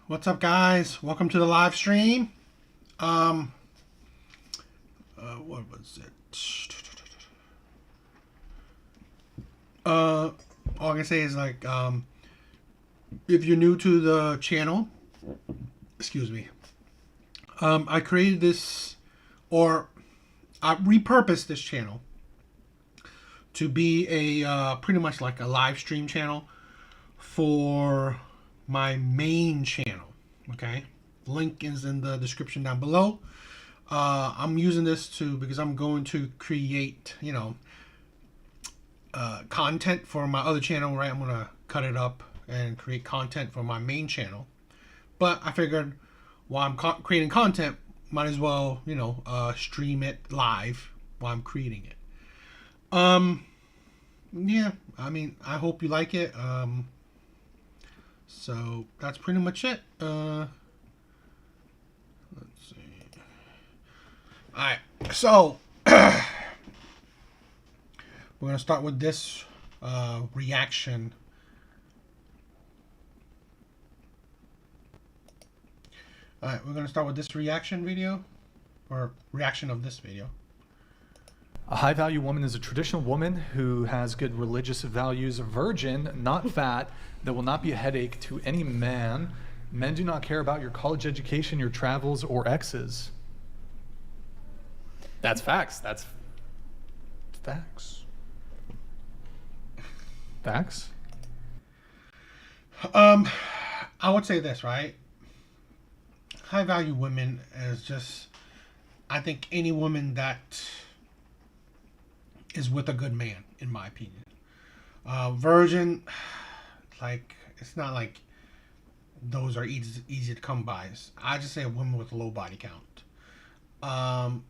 What's up, guys? Welcome to the live stream. What was it? All I can say is if you're new to the channel, excuse me. I created this, or I repurposed this channel to be a pretty much like a live stream channel for my main channel. Okay, link is in the description down below. I'm using this because I'm going to create, content for my other channel, right? I'm gonna cut it up and create content for my main channel. But I figured while I'm creating content, might as well, stream it live while I'm creating it. Yeah, I mean, I hope you like it. So that's pretty much it. Let's see. Alright, so we're gonna start with this reaction. Alright, we're gonna start with this reaction video, or reaction of this video. A high-value woman is a traditional woman who has good religious values, a virgin, not fat, that will not be a headache to any man. Men do not care about your college education, your travels, or exes. That's facts. That's facts. Facts? I would say this, right? High-value women is just, I think, any woman that is with a good man, in my opinion. Virgin, it's not like those are easy to come by. I just say a woman with a low body count.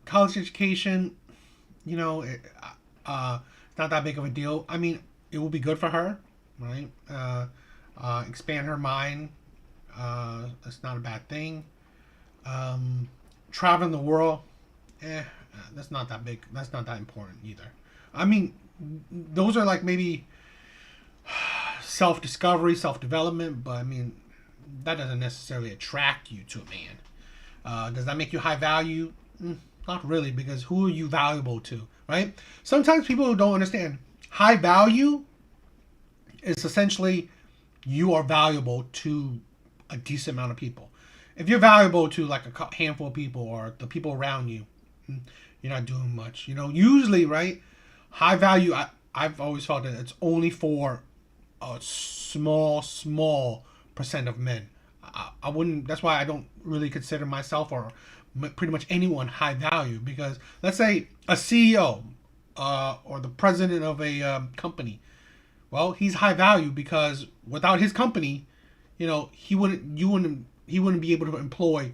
College education, it's not that big of a deal. I mean, it will be good for her, right? Expand her mind. That's not a bad thing. Traveling the world, that's not that big. That's not that important either. I mean, those are like maybe self-discovery, self-development, but I mean, that doesn't necessarily attract you to a man. Does that make you high value? Not really, because who are you valuable to, right? Sometimes people don't understand. High value is essentially you are valuable to a decent amount of people. If you're valuable to like a handful of people or the people around you, you're not doing much. Usually, right? High value, I've always felt that it's only for a small percent of men. I wouldn't. That's why I don't really consider myself or pretty much anyone high value, because let's say a CEO or the president of a company. Well, he's high value because without his company, he wouldn't be able to employ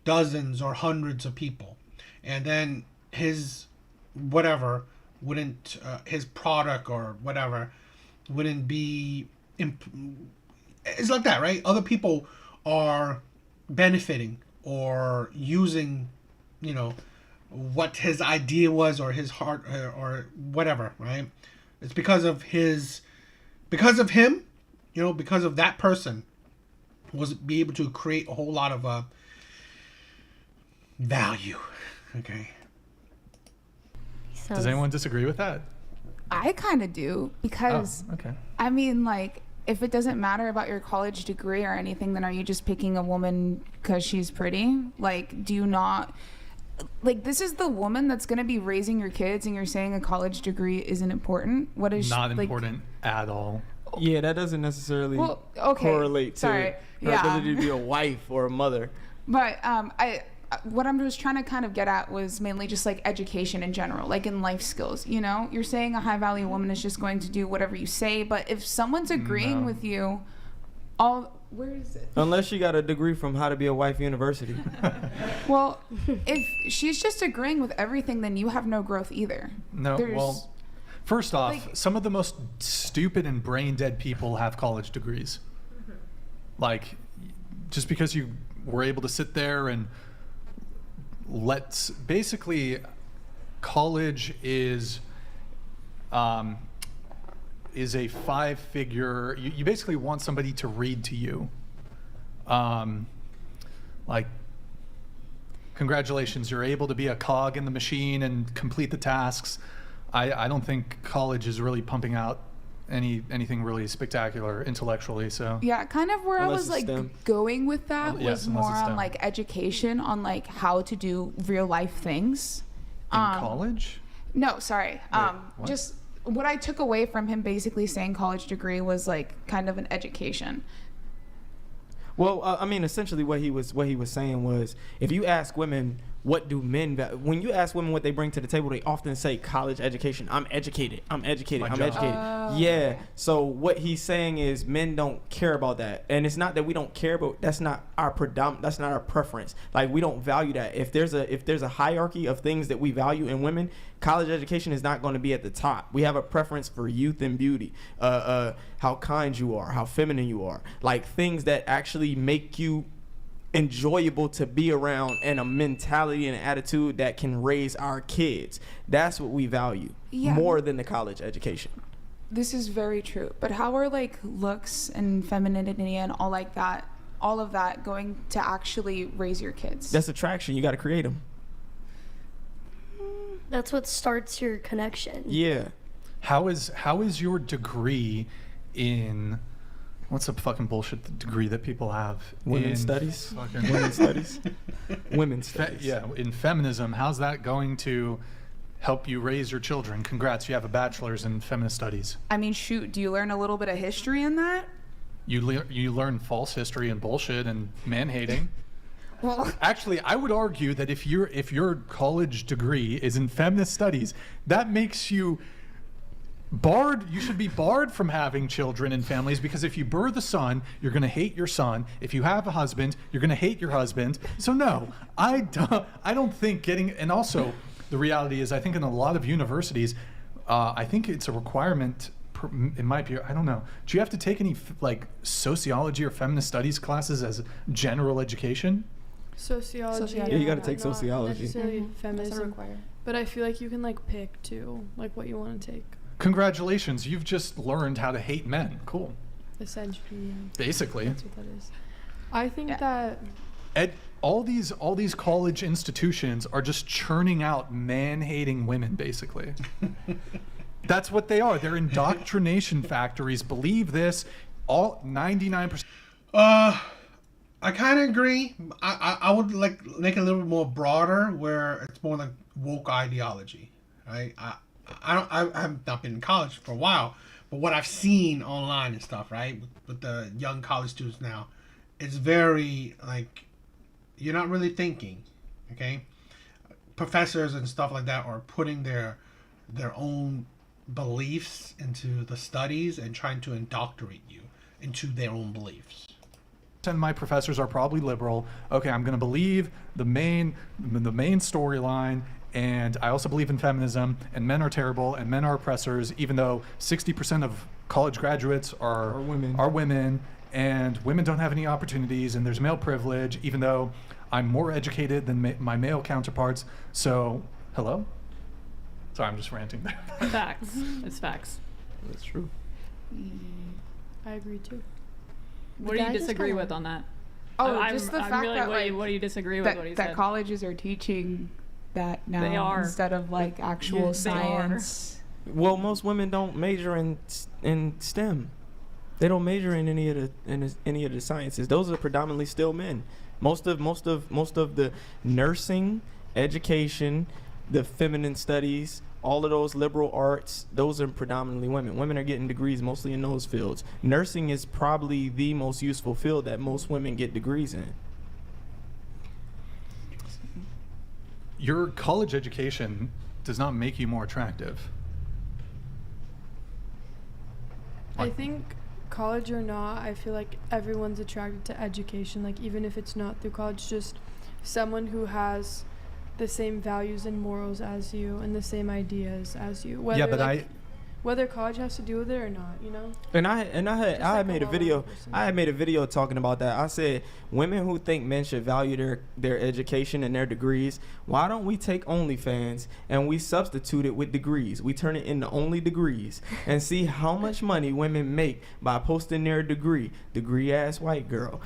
dozens or hundreds of people, and then his product or whatever wouldn't be it's like that, right? Other people are benefiting or using what his idea was, or his heart, or whatever, right? It's because of him, because of that person was be able to create a whole lot of value. Okay. Does anyone disagree with that? I kind of do, because okay. I mean, like, if it doesn't matter about your college degree or anything, then are you just picking a woman because she's pretty? Like, do you not, like, this is the woman that's going to be raising your kids, and you're saying a college degree isn't important? What is not important at all? Yeah, that doesn't necessarily correlate to her ability to be a wife or a mother. But what I'm just trying to kind of get at was mainly just like education in general, like in life skills. You're saying a high value woman is just going to do whatever you say, but if someone's agreeing with you, where is it? Unless she got a degree from How to Be a Wife University. Well, if she's just agreeing with everything, then you have no growth either. No, well, first off, some of the most stupid and brain dead people have college degrees. Like, just because you were able to sit there and basically, college is a 5-figure. You basically want somebody to read to you. Like, congratulations, you're able to be a cog in the machine and complete the tasks. I don't think college is really pumping out anything really spectacular intellectually. So yeah, kind of where Unless I was like STEM. going with that Yes, was unless more it's on STEM. like education, on like how to do real life things. in college, No, sorry. what? Just what I took away from him basically saying college degree was like kind of an education. Well, I mean, essentially what he was saying was, if you ask women what do men when you ask women what they bring to the table, they often say college education. I'm educated. I'm educated. My I'm job. educated. Oh, Yeah. okay. So what he's saying is men don't care about that, and it's not that we don't care, but that's not our that's not our preference. Like, we don't value that. If there's a hierarchy of things that we value in women, college education is not going to be at the top. We have a preference for youth and beauty, how kind you are, how feminine you are, like things that actually make you enjoyable to be around, and a mentality and an attitude that can raise our kids. That's what we value more than the college education. This is very true. But how are like looks and femininity and all of that going to actually raise your kids? That's attraction. You got to create them. That's what starts your connection. Yeah. how is your degree in what's the fucking bullshit degree that people have? Women's in studies. fucking- Women's studies. Women's studies. Yeah, in feminism. How's that going to help you raise your children? Congrats, you have a bachelor's in feminist studies. I mean, shoot, do you learn a little bit of history in that? You learn false history and bullshit and man hating. Well, Actually, I would argue that if your college degree is in feminist studies, that makes you barred. You should be barred from having children and families, because if you birth a son, you're going to hate your son. If you have a husband, you're going to hate your husband. So no, I don't think getting, and also the reality is, I think in a lot of universities, I think it's a requirement. It might be, I don't know. Do you have to take any like sociology or feminist studies classes as general education? Sociology. Yeah, you got to take not sociology. necessarily that's feminism, required. but I feel like you can like pick too, like what you want to take. Congratulations, you've just learned how to hate men. Cool. Essentially, yeah. Basically. That's what that is. I think Yeah. that All these college institutions are just churning out man-hating women, basically. That's what they are. They're indoctrination factories. Believe this. All 99%. I kind of agree. I would like make it a little bit more broader, where it's more like woke ideology, right? I have not been in college for a while, but what I've seen online and stuff, right, with the young college students now, it's very like you're not really thinking, okay? Professors and stuff like that are putting their own beliefs into the studies and trying to indoctrinate you into their own beliefs. And my professors are probably liberal. Okay, I'm going to believe the main storyline, and I also believe in feminism, and men are terrible and men are oppressors, even though 60% of college graduates are women, and women don't have any opportunities, and there's male privilege, even though I'm more educated than my male counterparts. So, hello? Sorry, I'm just ranting there. Facts. It's facts. That's true. I agree too. What do you disagree with on that? Oh, I'm just the fact really, that what do you disagree with? What he that said? colleges are teaching that now They are. instead of like actual Yes, they are. science. Well, most women don't major in STEM. They don't major in any of the sciences. Those are predominantly still men. Most of the nursing, education, the feminine studies, all of those liberal arts, those are predominantly women. Women are getting degrees mostly in those fields. Nursing is probably the most useful field that most women get degrees in. Your college education does not make you more attractive. I think college or not, I feel like everyone's attracted to education. Like, even if it's not through college, just someone who has the same values and morals as you and the same ideas as you. Whether, Yeah, but like, whether college has to do with it or not, And I Just had like made a a video. well-rounded person. I had made a video talking about that. I said women who think men should value their education and their degrees. Why don't we take OnlyFans and we substitute it with degrees? We turn it into only degrees and see how much money women make by posting their degree. Degree ass white girl.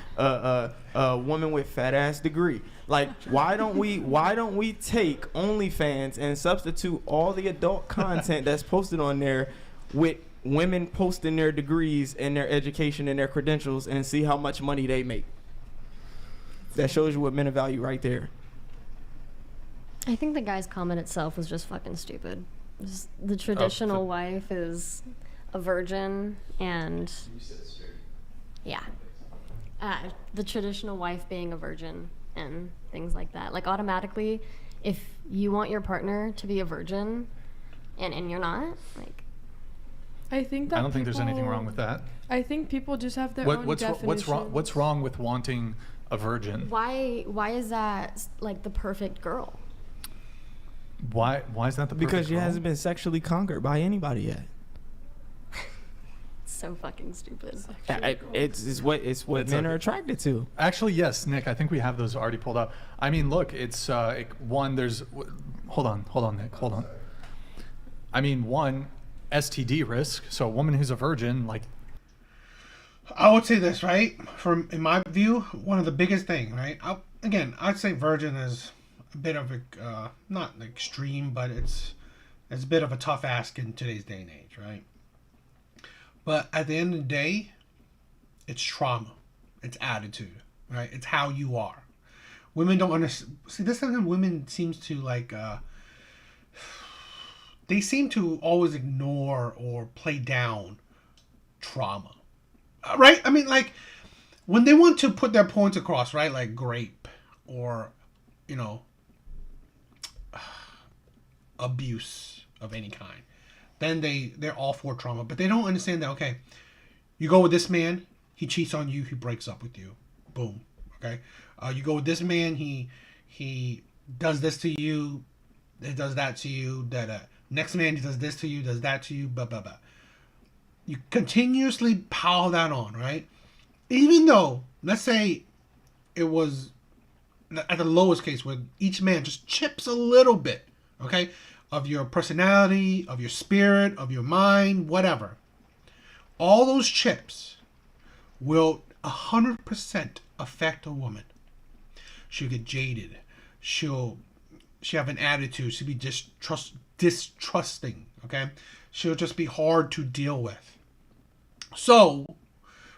Woman with fat ass degree. Like, why don't we take OnlyFans and substitute all the adult content that's posted on there with women posting their degrees and their education and their credentials and see how much money they make? That shows you what men value right there. I think the guy's comment itself was just fucking stupid. Just the traditional wife is a virgin, and yeah, the traditional wife being a virgin and things like that. Like, automatically, if you want your partner to be a virgin and you're not, like, I think that I don't think there's anything wrong with that. I think people just have their own definitions. What's wrong with wanting a virgin? why is that like the perfect girl? Why is that the perfect Because she girl? hasn't been sexually conquered by anybody yet. So fucking stupid. It's what It's men okay. are attracted to. Actually, yes, Nick. I think we have those already pulled up. I mean, look, it's one. There's hold on, Nick, hold on. I mean, one, STD risk. So a woman who's a virgin, like, I would say this, right? From in my view, one of the biggest thing, right? I'd say virgin is a bit of a not extreme, but it's a bit of a tough ask in today's day and age, right? But at the end of the day, it's trauma, it's attitude, right? It's how you are. Women don't understand. See, this is when women seems to like. They seem to always ignore or play down trauma. Right? I mean, like, when they want to put their points across, right? Like rape or, abuse of any kind. Then they're all for trauma. But they don't understand that, okay, you go with this man, he cheats on you, he breaks up with you. Boom. Okay? You go with this man, he does this to you, he does that to you, next man, he does this to you, does that to you, blah, blah, blah. You continuously pile that on, right? Even though, let's say it was at the lowest case where each man just chips a little bit, okay, of your personality, of your spirit, of your mind, whatever. All those chips will 100% affect a woman. She'll get jaded. She'll have an attitude. She'll be distrusting, okay? She'll just be hard to deal with. So,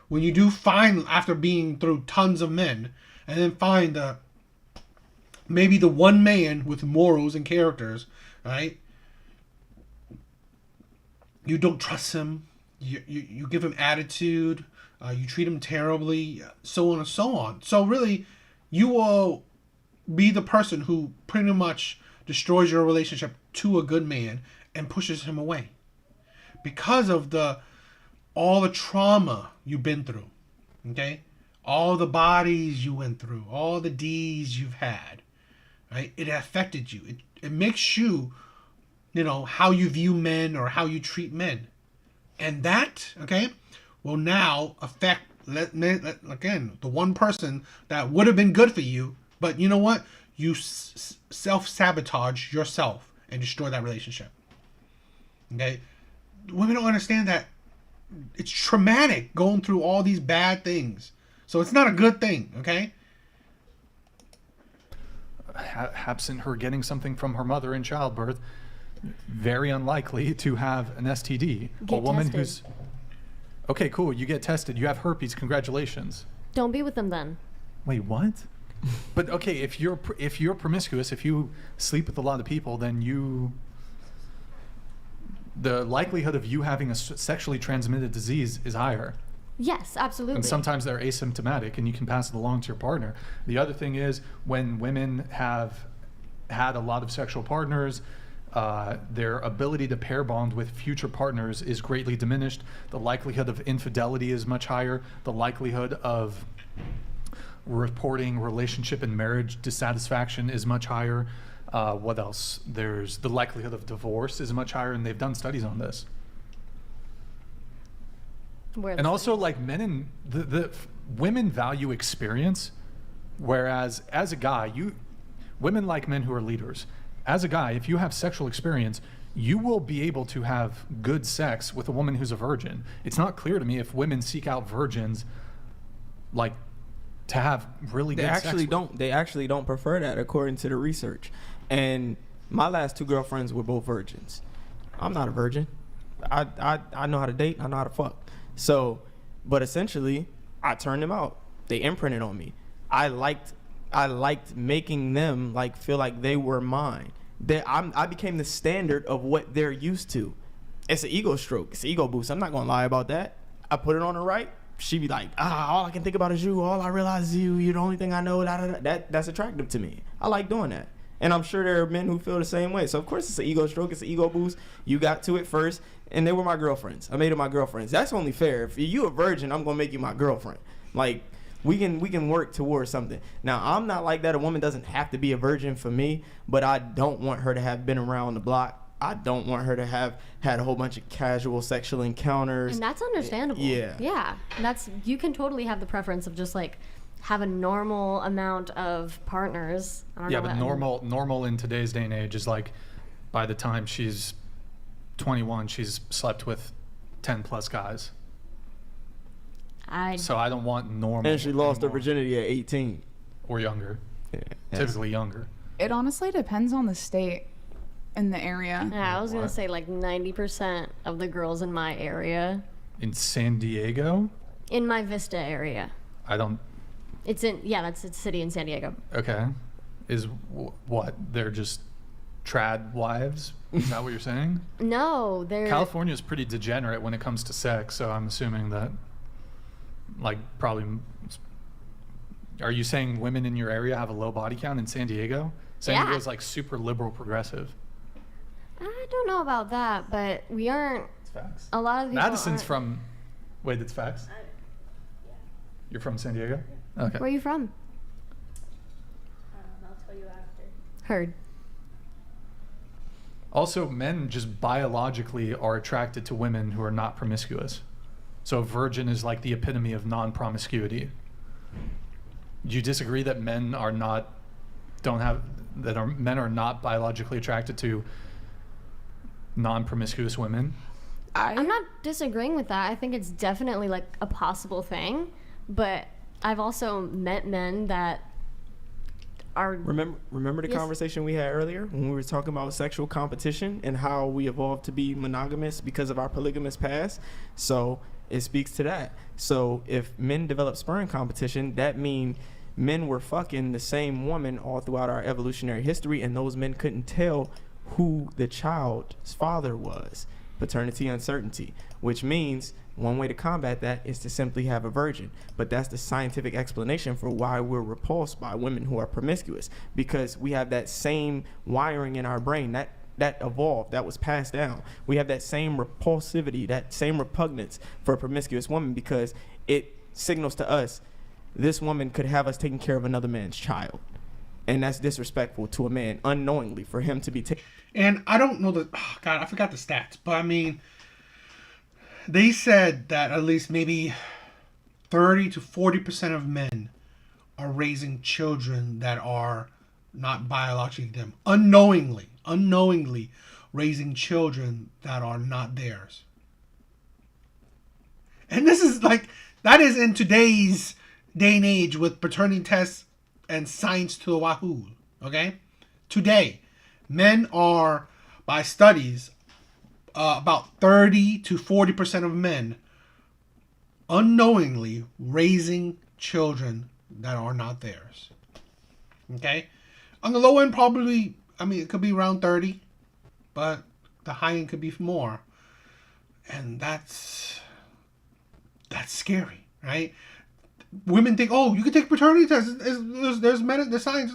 when you do find, after being through tons of men, and then find maybe the one man with morals and characters, right? You don't trust him. You give him attitude. You treat him terribly, so on and so on. So really, you will be the person who pretty much destroys your relationship to a good man and pushes him away because of all the trauma you've been through, okay? All the bodies you went through, all the D's you've had, right? It affected you. It makes you, how you view men or how you treat men. And that, okay, will now affect, again, the one person that would have been good for you, but you know what? You self-sabotage yourself and destroy that relationship. Okay? Women don't understand that it's traumatic going through all these bad things. So it's not a good thing, okay? Absent her getting something from her mother in childbirth, very unlikely to have an STD. Get a woman tested. who's okay, cool. You get tested. You have herpes. Congratulations. Don't be with them then. Wait, what? But okay, if you're promiscuous, if you sleep with a lot of people, then the likelihood of you having a sexually transmitted disease is higher. Yes, absolutely. And sometimes they're asymptomatic and you can pass it along to your partner. The other thing is when women have had a lot of sexual partners, their ability to pair bond with future partners is greatly diminished. The likelihood of infidelity is much higher. The likelihood of reporting relationship and marriage dissatisfaction is much higher. What else? There's the likelihood of divorce is much higher, and they've done studies on this. And also, like, men and the women value experience, whereas as a guy, women like men who are leaders. As a guy, if you have sexual experience, you will be able to have good sex with a woman who's a virgin. It's not clear to me if women seek out virgins, like, to have really good sex. They actually don't prefer that, according to the research. And my last 2 girlfriends were both virgins. I'm not a virgin. I know how to date. I know how to fuck. So, but essentially, I turned them out. They imprinted on me. I liked making them like feel like they were mine. I became the standard of what they're used to. It's an ego stroke. It's an ego boost. I'm not gonna lie about that. I put it on her right. She be like, all I can think about is you. All I realize is you. You're the only thing I know. That's attractive to me. I like doing that. And I'm sure there are men who feel the same way. So, of course, it's an ego stroke. It's an ego boost. You got to it first, and they were my girlfriends. I made them my girlfriends. That's only fair. If you a virgin, I'm going to make you my girlfriend. Like, we can work towards something. Now, I'm not like that. A woman doesn't have to be a virgin for me, but I don't want her to have been around the block. I don't want her to have had a whole bunch of casual sexual encounters. And that's understandable. Yeah. Yeah. You can totally have the preference of just like have a normal amount of partners. Yeah, but normal in today's day and age is like by the time she's 21, she's slept with 10 plus guys. So I don't want normal. And she lost her virginity at 18. Or younger. Yeah. Typically younger. It honestly depends on the state and the area. Yeah, I was going to say like 90% of the girls in my area. In San Diego? In my Vista area. That's a city in San Diego. Okay. Is what? They're just trad wives? Is that what you're saying? No, California is pretty degenerate when it comes to sex, so I'm assuming that, like, probably. Are you saying women in your area have a low body count in San Diego? San Diego is like super liberal progressive. I don't know about that, but we aren't. It's facts. A lot of people Madison's aren't. from. Wait, it's facts. You're from San Diego? Okay. Where are you from? I'll tell you after. Heard. Also, men just biologically are attracted to women who are not promiscuous. So virgin is like the epitome of non-promiscuity. Do you disagree that men are not biologically attracted to non-promiscuous women? I'm not disagreeing with that. I think it's definitely like a possible thing, but I've also met men that are. Remember the conversation we had earlier when we were talking about sexual competition and how we evolved to be monogamous because of our polygamous past? So it speaks to that. So if men develop sperm competition, that means men were fucking the same woman all throughout our evolutionary history, and those men couldn't tell who the child's father was. Paternity uncertainty, which means one way to combat that is to simply have a virgin. But that's the scientific explanation for why we're repulsed by women who are promiscuous, because we have that same wiring in our brain that evolved, that was passed down. We have that same repulsivity, that same repugnance for a promiscuous woman, because it signals to us this woman could have us taking care of another man's child. And that's disrespectful to a man unknowingly for him to be taken. And I don't know I forgot the stats, but I mean, they said that at least maybe 30 to 40% of men are raising children that are not biologically them, unknowingly raising children that are not theirs. And this is like, that is in today's day and age with paternity tests and science to the wahoo, okay? Today, men are, by studies, about 30 to 40% of men unknowingly raising children that are not theirs, okay? On the low end, probably, I mean, it could be around 30, but the high end could be more. And that's scary, right? Women think, oh, you can take paternity tests. There's science.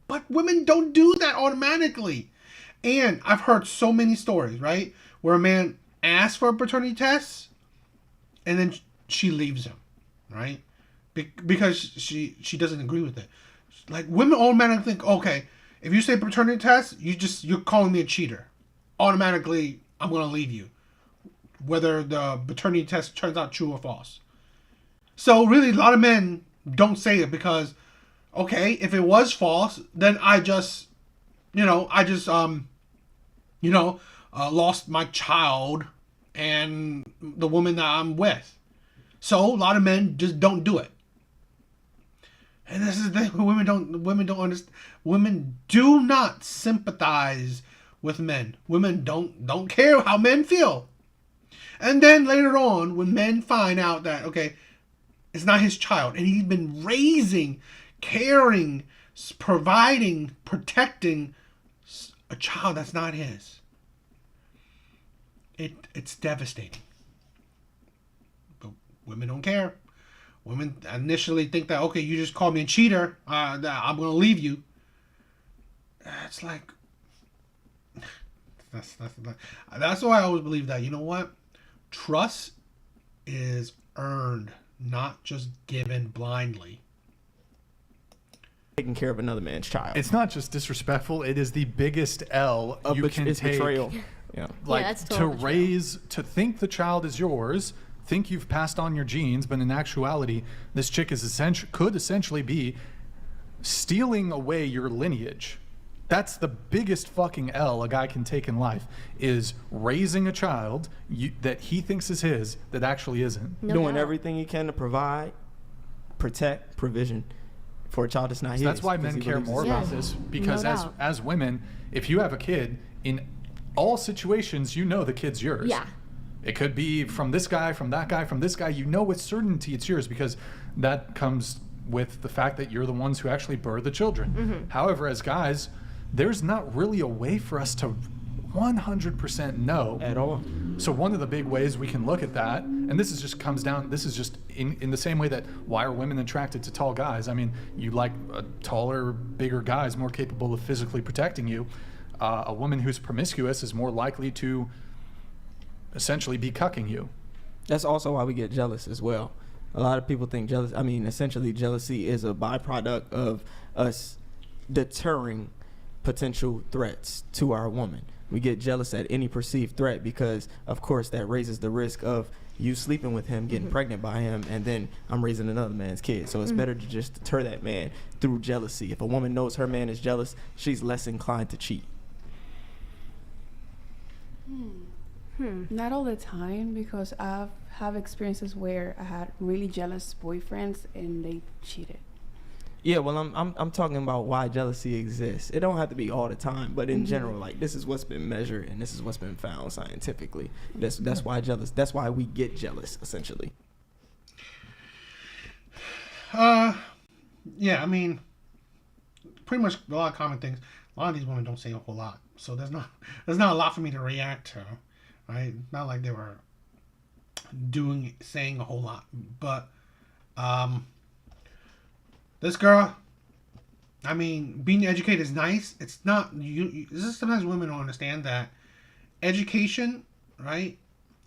But women don't do that automatically. And I've heard so many stories, right? Where a man asks for a paternity test and then she leaves him, right? Because she doesn't agree with it. Like, women automatically think, okay, if you say paternity test, you're calling me a cheater. Automatically, I'm going to leave you. whether the paternity test turns out true or false. So really, a lot of men don't say it because, okay, if it was false, then I just lost my child and the woman that I'm with. So a lot of men just don't do it. And this is the thing, women don't understand. Women do not sympathize with men. Women don't care how men feel. And then later on, when men find out that, okay, it's not his child, and he's been raising, caring, providing, protecting a child that's not his, it's devastating. But women don't care. Women initially think that, okay, you just called me a cheater, that I'm going to leave you. It's like, that's why I always believe that, you know what? Trust is earned, not just given blindly. Taking care of another man's child. It's not just disrespectful. It is the biggest L you can take. Betrayal. Yeah. Like, that's to totally raise, to think the child is yours, think you've passed on your genes, but in actuality, this chick is could essentially be stealing away your lineage. That's the biggest fucking L a guy can take in life, is raising a child that he thinks is his that actually isn't. Doing everything he can to provide, protect, provision for a child that's not his. That's why men care more about this, because as women, if you have a kid, in all situations, you know the kid's yours. Yeah. It could be from this guy, from that guy, from this guy. You know with certainty it's yours because that comes with the fact that you're the ones who actually birth the children. Mm-hmm. However, as guys, there's not really a way for us to 100% know at all. So one of the big ways we can look at that, and this is just comes down, this is just in the same way that why are women attracted to tall guys? I mean, you like taller, bigger guys more capable of physically protecting you. A woman who's promiscuous is more likely to essentially be cucking you. That's also why we get jealous as well. A lot of people think essentially jealousy is a byproduct of us deterring potential threats to our woman. We get jealous at any perceived threat because, of course, that raises the risk of you sleeping with him, getting pregnant by him, and then I'm raising another man's kid. So it's better to just deter that man through jealousy. If a woman knows her man is jealous, she's less inclined to cheat. Not all the time, because I've have experiences where I had really jealous boyfriends and they cheated. Yeah, well, I'm talking about why jealousy exists. It don't have to be all the time, but in general, like, this is what's been measured and this is what's been found scientifically. That's why that's why we get jealous, essentially. Yeah, I mean, pretty much a lot of common things. A lot of these women don't say a whole lot, so there's not a lot for me to react to, right? Not like they were saying a whole lot, but this girl, I mean, being educated is nice. It's not sometimes women don't understand that education, right?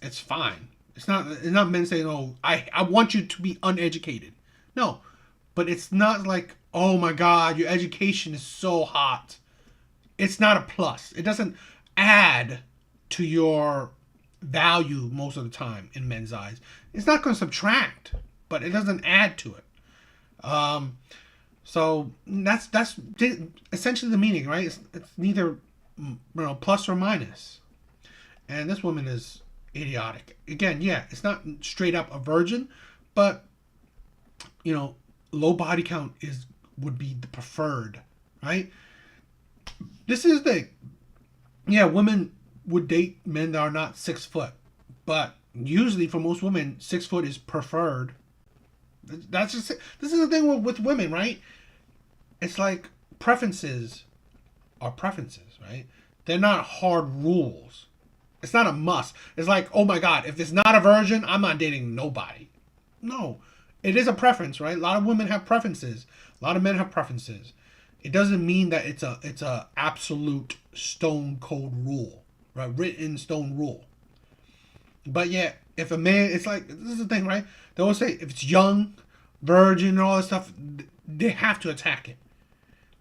It's fine. It's not men saying, "Oh, I want you to be uneducated." No, but it's not like, "Oh my God, your education is so hot." It's not a plus. It doesn't add to your value most of the time in men's eyes. It's not going to subtract, but it doesn't add to it. So that's essentially the meaning, right? It's neither plus or minus. And this woman is idiotic. Again, yeah, it's not straight up a virgin, but low body count would be the preferred, right? This is the thing. Yeah, women would date men that are not 6 foot, but usually for most women, 6 foot is preferred. This is the thing with women, right? It's like preferences are preferences, right? They're not hard rules. It's not a must. It's like, oh my God, if it's not a virgin, I'm not dating nobody. No, it is a preference, right? A lot of women have preferences. A lot of men have preferences. It doesn't mean that it's a absolute stone cold rule, right? Written stone rule. But yeah, if a man, it's like, this is the thing, right? They always say if it's young, virgin, and all that stuff, they have to attack it.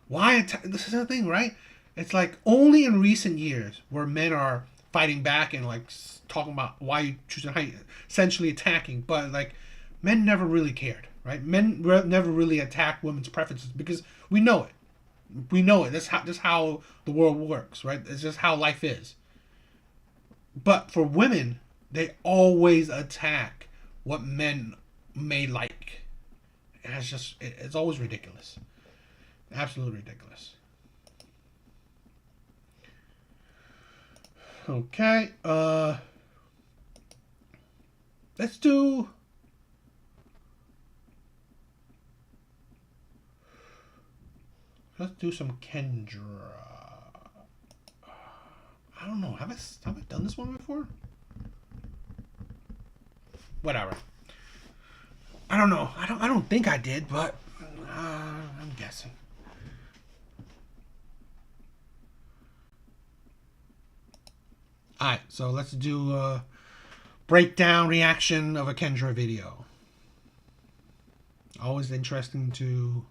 Why attack? This is the thing, right? It's like only in recent years where men are fighting back and like talking about why you choosing height, essentially attacking. But like, men never really cared, right? Men never really attack women's preferences because we know it. We know it. That's how the world works, right? It's just how life is. But for women, they always attack what men may like. It's always ridiculous. Absolutely ridiculous. Okay, let's do some Kendra. I don't know. Have I done this one before? Whatever. I don't know. I don't think I did, but I'm guessing. Alright, so let's do a breakdown reaction of a Kendra video. Always interesting to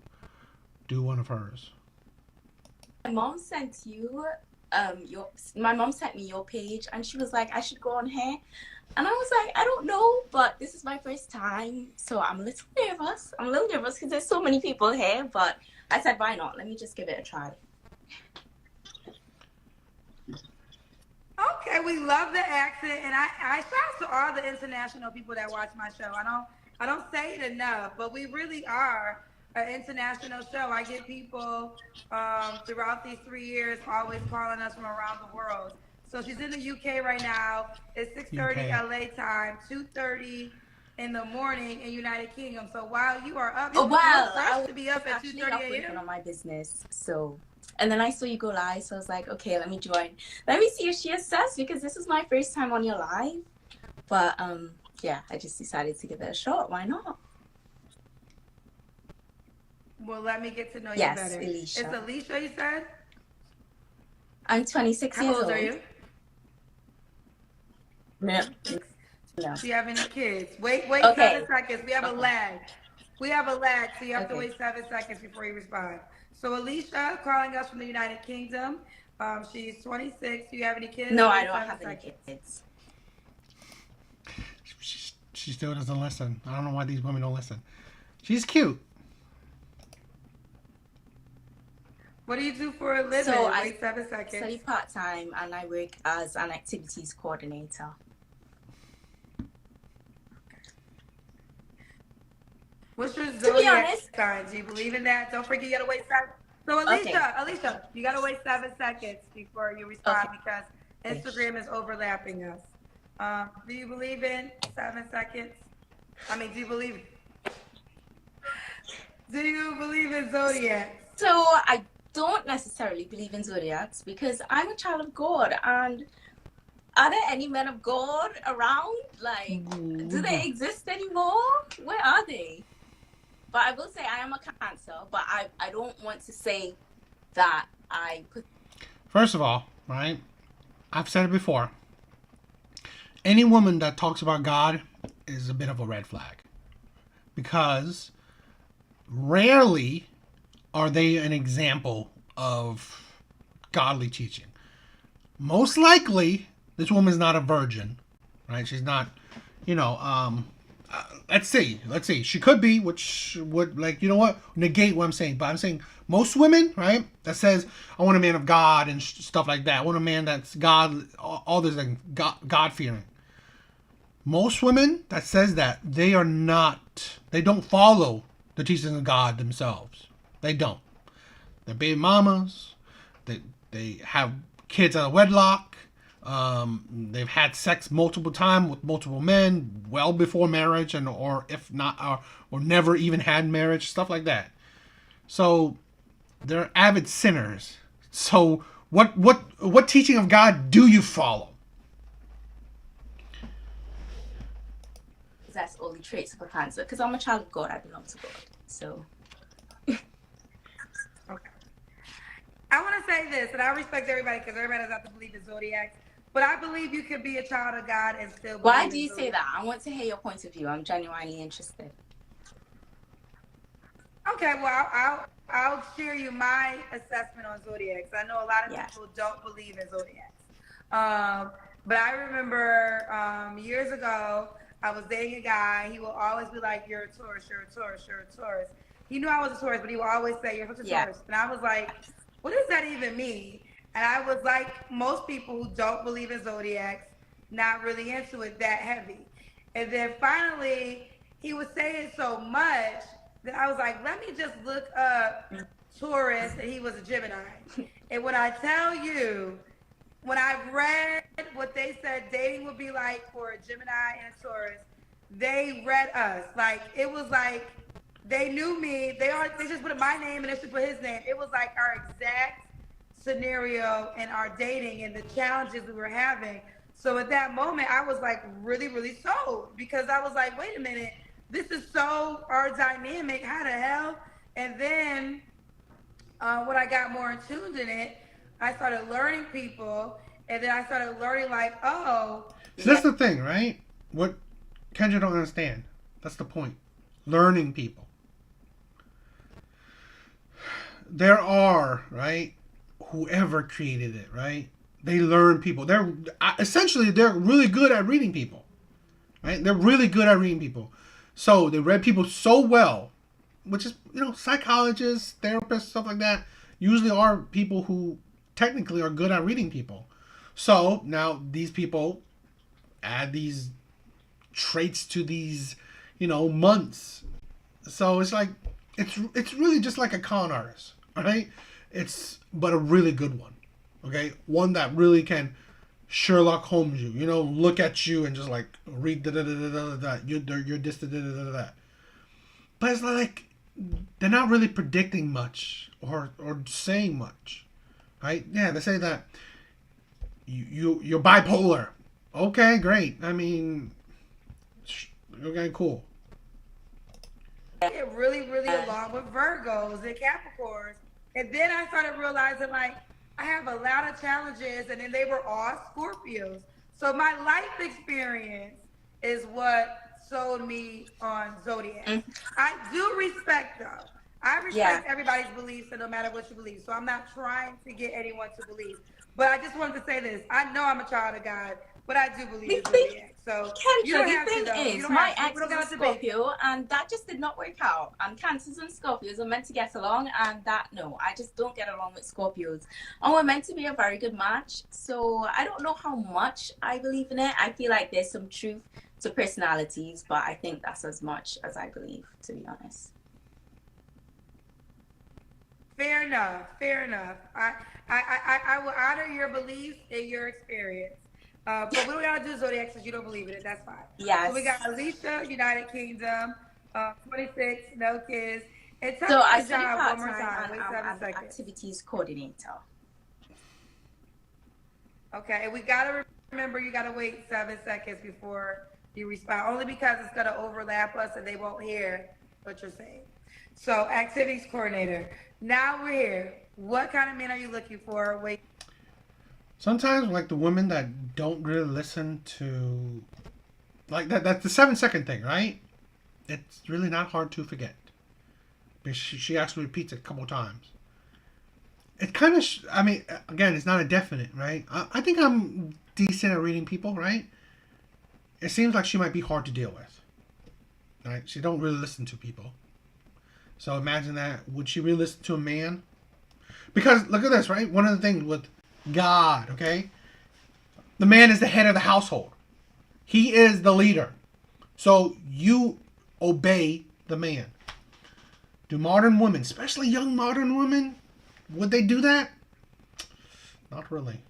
do one of hers. My mom sent you my mom sent me your page and she was like, I should go on here. And I was like, I don't know, but this is my first time, so I'm a little nervous. Because there's so many people here, but I said, why not? Let me just give it a try. Okay, we love the accent, and I shout out to all the international people that watch my show. I don't say it enough, but we really are an international show. I get people throughout these 3 years always calling us from around the world. So she's in the UK right now. It's 6:30 LA time, 2:30 in the morning in United Kingdom. So while you are up, I to be up at 2:30 a.m. on my business. So, and then I saw you go live, so I was like, okay, let me join. Let me see if she accepts, because this is my first time on your live. But yeah, I just decided to give it a shot. Why not? Well, let me get to know you Yes, better. Alicia. It's Alicia, you said? I'm 26 years old. How old are you? No. Do you have any kids? Wait Okay. 7 seconds. We have a lag. So you have to wait 7 seconds before you respond. So Alicia calling us from the United Kingdom. She's 26. Do you have any kids? No, I don't have any kids. She still doesn't listen. I don't know why these women don't listen. She's cute. What do you do for a living? So wait 7 seconds. I study part-time and I work as an activities coordinator. What's your To be zodiac honest, sign? Do you believe in that? Don't forget, you gotta wait 7. So Alicia, you gotta wait 7 seconds before you respond because Instagram is overlapping us. Do you believe in 7 seconds? I mean, do you believe in zodiac? So I don't necessarily believe in zodiacs because I'm a child of God, and are there any men of God around? Like, do they exist anymore? Where are they? But I will say I am a Cancer, but I don't want to say that I put... First of all, right, I've said it before. Any woman that talks about God is a bit of a red flag. Because rarely are they an example of godly teaching. Most likely, this woman's not a virgin, right? She's not, let's see. She could be, which would, negate what I'm saying. But I'm saying most women, right, that says, I want a man of God and stuff like that. I want a man that's God, all this, like, God-fearing. Most women that says that, they don't follow the teachings of God themselves. They don't. They're baby mamas. They have kids out of wedlock. They've had sex multiple times with multiple men well before marriage, or if not, or never even had marriage, stuff like that. So they're avid sinners. So what teaching of God do you follow? That's only traits of a Cancer, because I'm a child of God. I belong to God. So. Okay. I want to say this, and I respect everybody because everybody doesn't have to believe in zodiacs. But I believe you can be a child of God and still believe Why in do you say zodiacs. that? I want to hear your point of view. I'm genuinely interested. Okay, well, I'll share you my assessment on zodiacs. I know a lot of people don't believe in zodiacs. But I remember years ago, I was dating a guy. He will always be like, "You're a Taurus, you're a Taurus, you're a Taurus." He knew I was a Taurus, but he would always say, "You're such a Taurus." And I was like, "What does that even mean?" And I was like most people who don't believe in zodiacs, not really into it that heavy. And then finally, he was saying so much that I was like, let me just look up Taurus, and he was a Gemini. And when I tell you, when I read what they said dating would be like for a Gemini and a Taurus, they read us. Like, it was like they knew me. They just put my name and they should put his name. It was like our exact scenario in our dating and the challenges we were having. So at that moment, I was like really, really sold, because I was like, wait a minute, this is so our dynamic. How the hell? And then when I got more in tuned in it, I started learning people, and then I started learning like, oh. So that's the thing, right? What Kendra don't understand. That's the point. Learning people. There are, right? Whoever created it, right? They learn people. They're really good at reading people, right? They're really good at reading people. So they read people so well, which is, psychologists, therapists, stuff like that, usually are people who technically are good at reading people. So now these people add these traits to these, months. So it's like, it's really just like a con artist, right? But a really good one. Okay, one that really can Sherlock Holmes you, look at you and just like read da. You're this da. But it's like they're not really predicting much or saying much, right? Yeah, they say that you're bipolar. Okay, great. I mean, okay, cool. Get really, really along with Virgos and Capricorns, and then I started realizing like, I have a lot of challenges, and then they were all Scorpios. So my life experience is what sold me on Zodiac. I do respect, though. I respect everybody's beliefs, and no matter what you believe. So I'm not trying to get anyone to believe. But I just wanted to say this. I know I'm a child of God, but I do believe in Zodiac. So Kendra, the thing is, my ex is a Scorpio, and that just did not work out. And Cancers and Scorpios are meant to get along, and no, I just don't get along with Scorpios. And we're meant to be a very good match. So I don't know how much I believe in it. I feel like there's some truth to personalities, but I think that's as much as I believe, to be honest. Fair enough. I will honor your beliefs and your experience. But we don't gotta do Zodiac since you don't believe in it. That's fine. Yes. So we got Alicia, United Kingdom, 26, no kids. And tell so me I your job one more time, time. Wait 7 seconds. Activities coordinator. Okay, and we gotta remember you gotta wait 7 seconds before you respond, only because it's gonna overlap us and they won't hear what you're saying. So activities coordinator. Now we're here. What kind of men are you looking for? Wait. Sometimes, like the women that don't really listen to, like that's the 7 second thing, right? It's really not hard to forget. Because she actually repeats it a couple times. It kind of, again, it's not a definite, right? I think I'm decent at reading people, right? It seems like she might be hard to deal with, right? She don't really listen to people. So imagine that. Would she really listen to a man? Because look at this, right? One of the things with God, okay? The man is the head of the household. He is the leader. So you obey the man. Do modern women, especially young modern women, would they do that? Not really.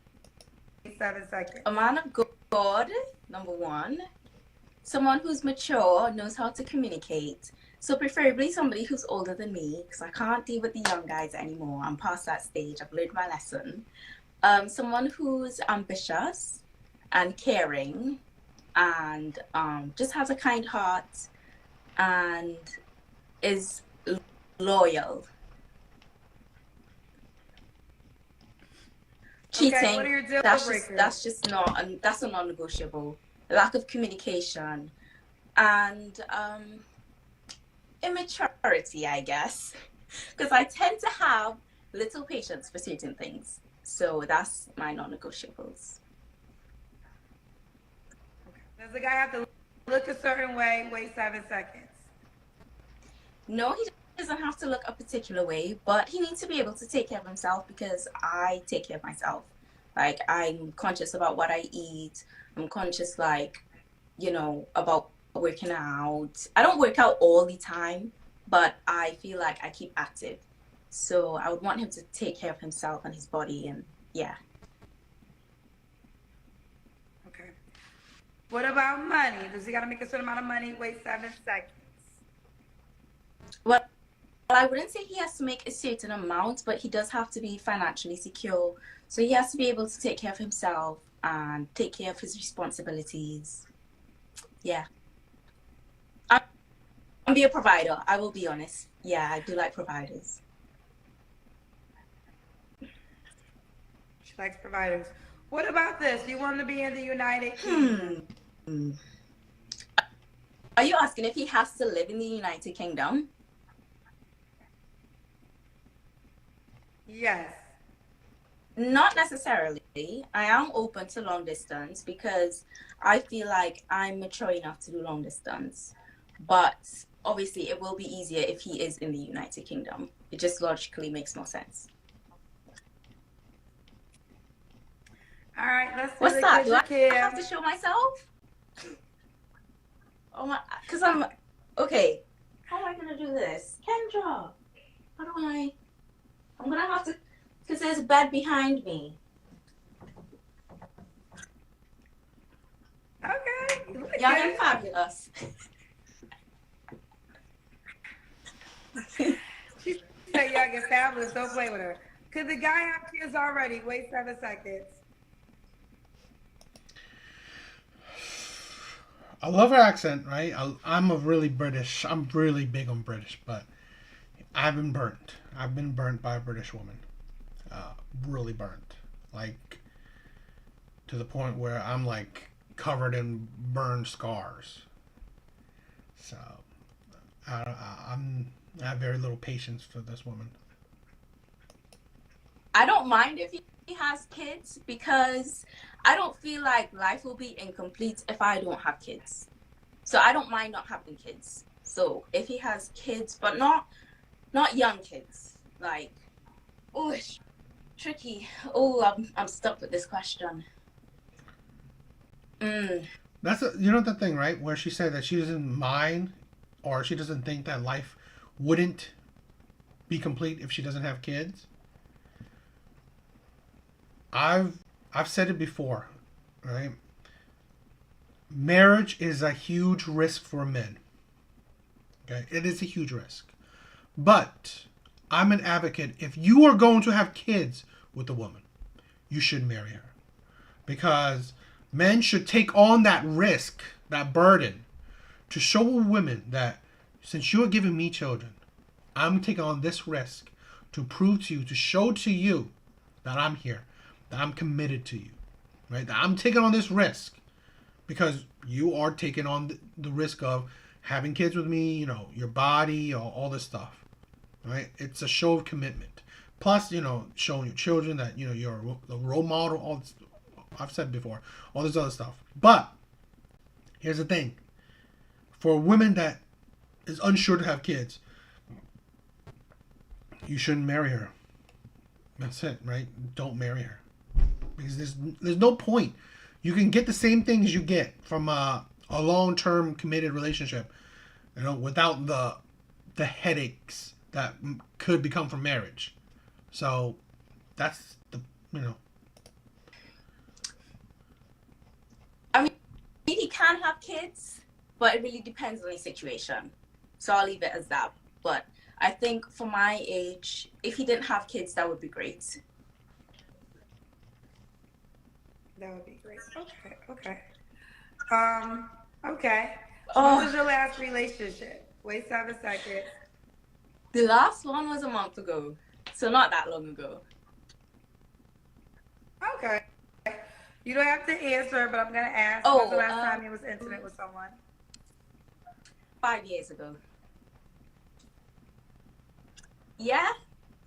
7 seconds. A man of God, number one. Someone who's mature, knows how to communicate. So preferably somebody who's older than me, because I can't deal with the young guys anymore. I'm past that stage. I've learned my lesson. Someone who's ambitious and caring and just has a kind heart and is loyal. Cheating, okay, what are your deal breakers? That's a non-negotiable. Lack of communication and immaturity, I guess, because I tend to have little patience for certain things. So that's my non-negotiables. Does the guy have to look a certain way, wait 7 seconds? No, he doesn't have to look a particular way, but he needs to be able to take care of himself because I take care of myself. Like, I'm conscious about what I eat. I'm conscious, like, about working out. I don't work out all the time, but I feel like I keep active. So I would want him to take care of himself and his body, and yeah. Okay. What about money? Does he got to make a certain amount of money, wait 7 seconds? Well, I wouldn't say he has to make a certain amount, but he does have to be financially secure. So he has to be able to take care of himself and take care of his responsibilities. Yeah. I'll be a provider. I will be honest. Yeah, I do like providers. She likes providers. What about this? You want to be in the United Kingdom? Are you asking if he has to live in the United Kingdom? Yes. Not necessarily. I am open to long distance because I feel like I'm mature enough to do long distance. But obviously, it will be easier if he is in the United Kingdom. It just logically makes more sense. All right, let's do What's the that? Do I kid. have to show myself? Oh my, because I'm, okay. How am I going to do this? Kendra, how do I'm going to have to, because there's a bed behind me. Okay. Young and fabulous. She said young and fabulous. Don't play with her. Could the guy have kids already? Wait 7 seconds. I love her accent, right? I'm really big on British, but I've been burnt. I've been burnt by a British woman. Really burnt. Like, to the point where I'm, like, covered in burned scars. So, I have very little patience for this woman. I don't mind if he has kids because I don't feel like life will be incomplete if I don't have kids. So I don't mind not having kids. So if he has kids, but not young kids, like, oh, it's tricky. Oh, I'm stuck with this question. That's the thing, right? Where she said that she doesn't mind, or she doesn't think that life wouldn't be complete if she doesn't have kids. I've said it before, right? Marriage is a huge risk for men. Okay, it is a huge risk. But I'm an advocate. If you are going to have kids with a woman, you should marry her. Because men should take on that risk, that burden, to show women that since you are giving me children, I'm taking on this risk to prove to you, to show to you that I'm here, that I'm committed to you, right? That I'm taking on this risk because you are taking on the risk of having kids with me, your body, all this stuff, right? It's a show of commitment. Plus, showing your children that, you're a role model, all this, I've said before, all this other stuff. But here's the thing. For a woman that is unsure to have kids, you shouldn't marry her. That's it, right? Don't marry her. Because there's no point. You can get the same things you get from a long-term committed relationship, without the headaches that could become from marriage. So that's I mean, he can have kids, but it really depends on the situation. So I'll leave it as that. But I think for my age, if he didn't have kids, that would be great. That would be great. Okay. Okay. What was your last relationship? Wait 7 seconds. The last one was a month ago, so not that long ago. Okay. You don't have to answer, but I'm gonna ask. When's the last time you was intimate with someone? 5 years ago. Yeah,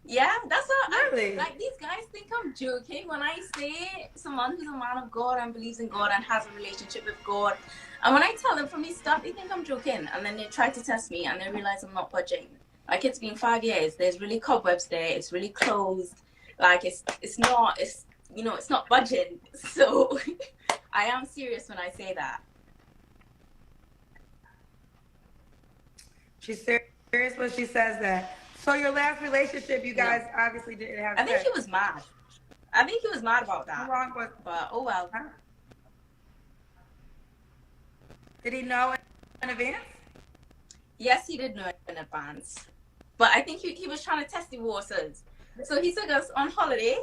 Yeah, that's what Really? like these guys think I'm joking when I say someone who's a man of God and believes in God and has a relationship with God. And when I tell them from the start, they think I'm joking. And then they try to test me and they realize I'm not budging. Like, it's been 5 years. There's really cobwebs there. It's really closed. Like, it's not, you know, it's not budging. So I am serious when I say that. She's serious when she says that. So your last relationship, you guys obviously didn't have sex. I think he was mad. I think he was mad about that. How wrong was? But oh well. Huh? Did he know in advance? Yes, he did know in advance. But I think he was trying to test the waters. So he took us on holiday.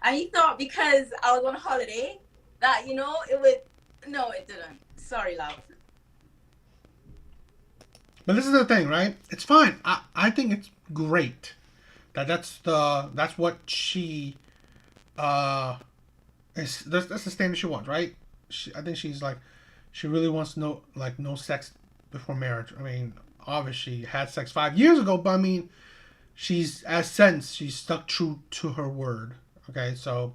And he thought because I was on holiday that, you know, it would... No, it didn't. Sorry, love. But this is the thing, right? It's fine. I think it's great that's what she is. That's the standard she wants, right? I think she's like, she really wants no sex before marriage. I mean, obviously she had sex 5 years ago, but I mean, she's stuck true to her word. Okay, so,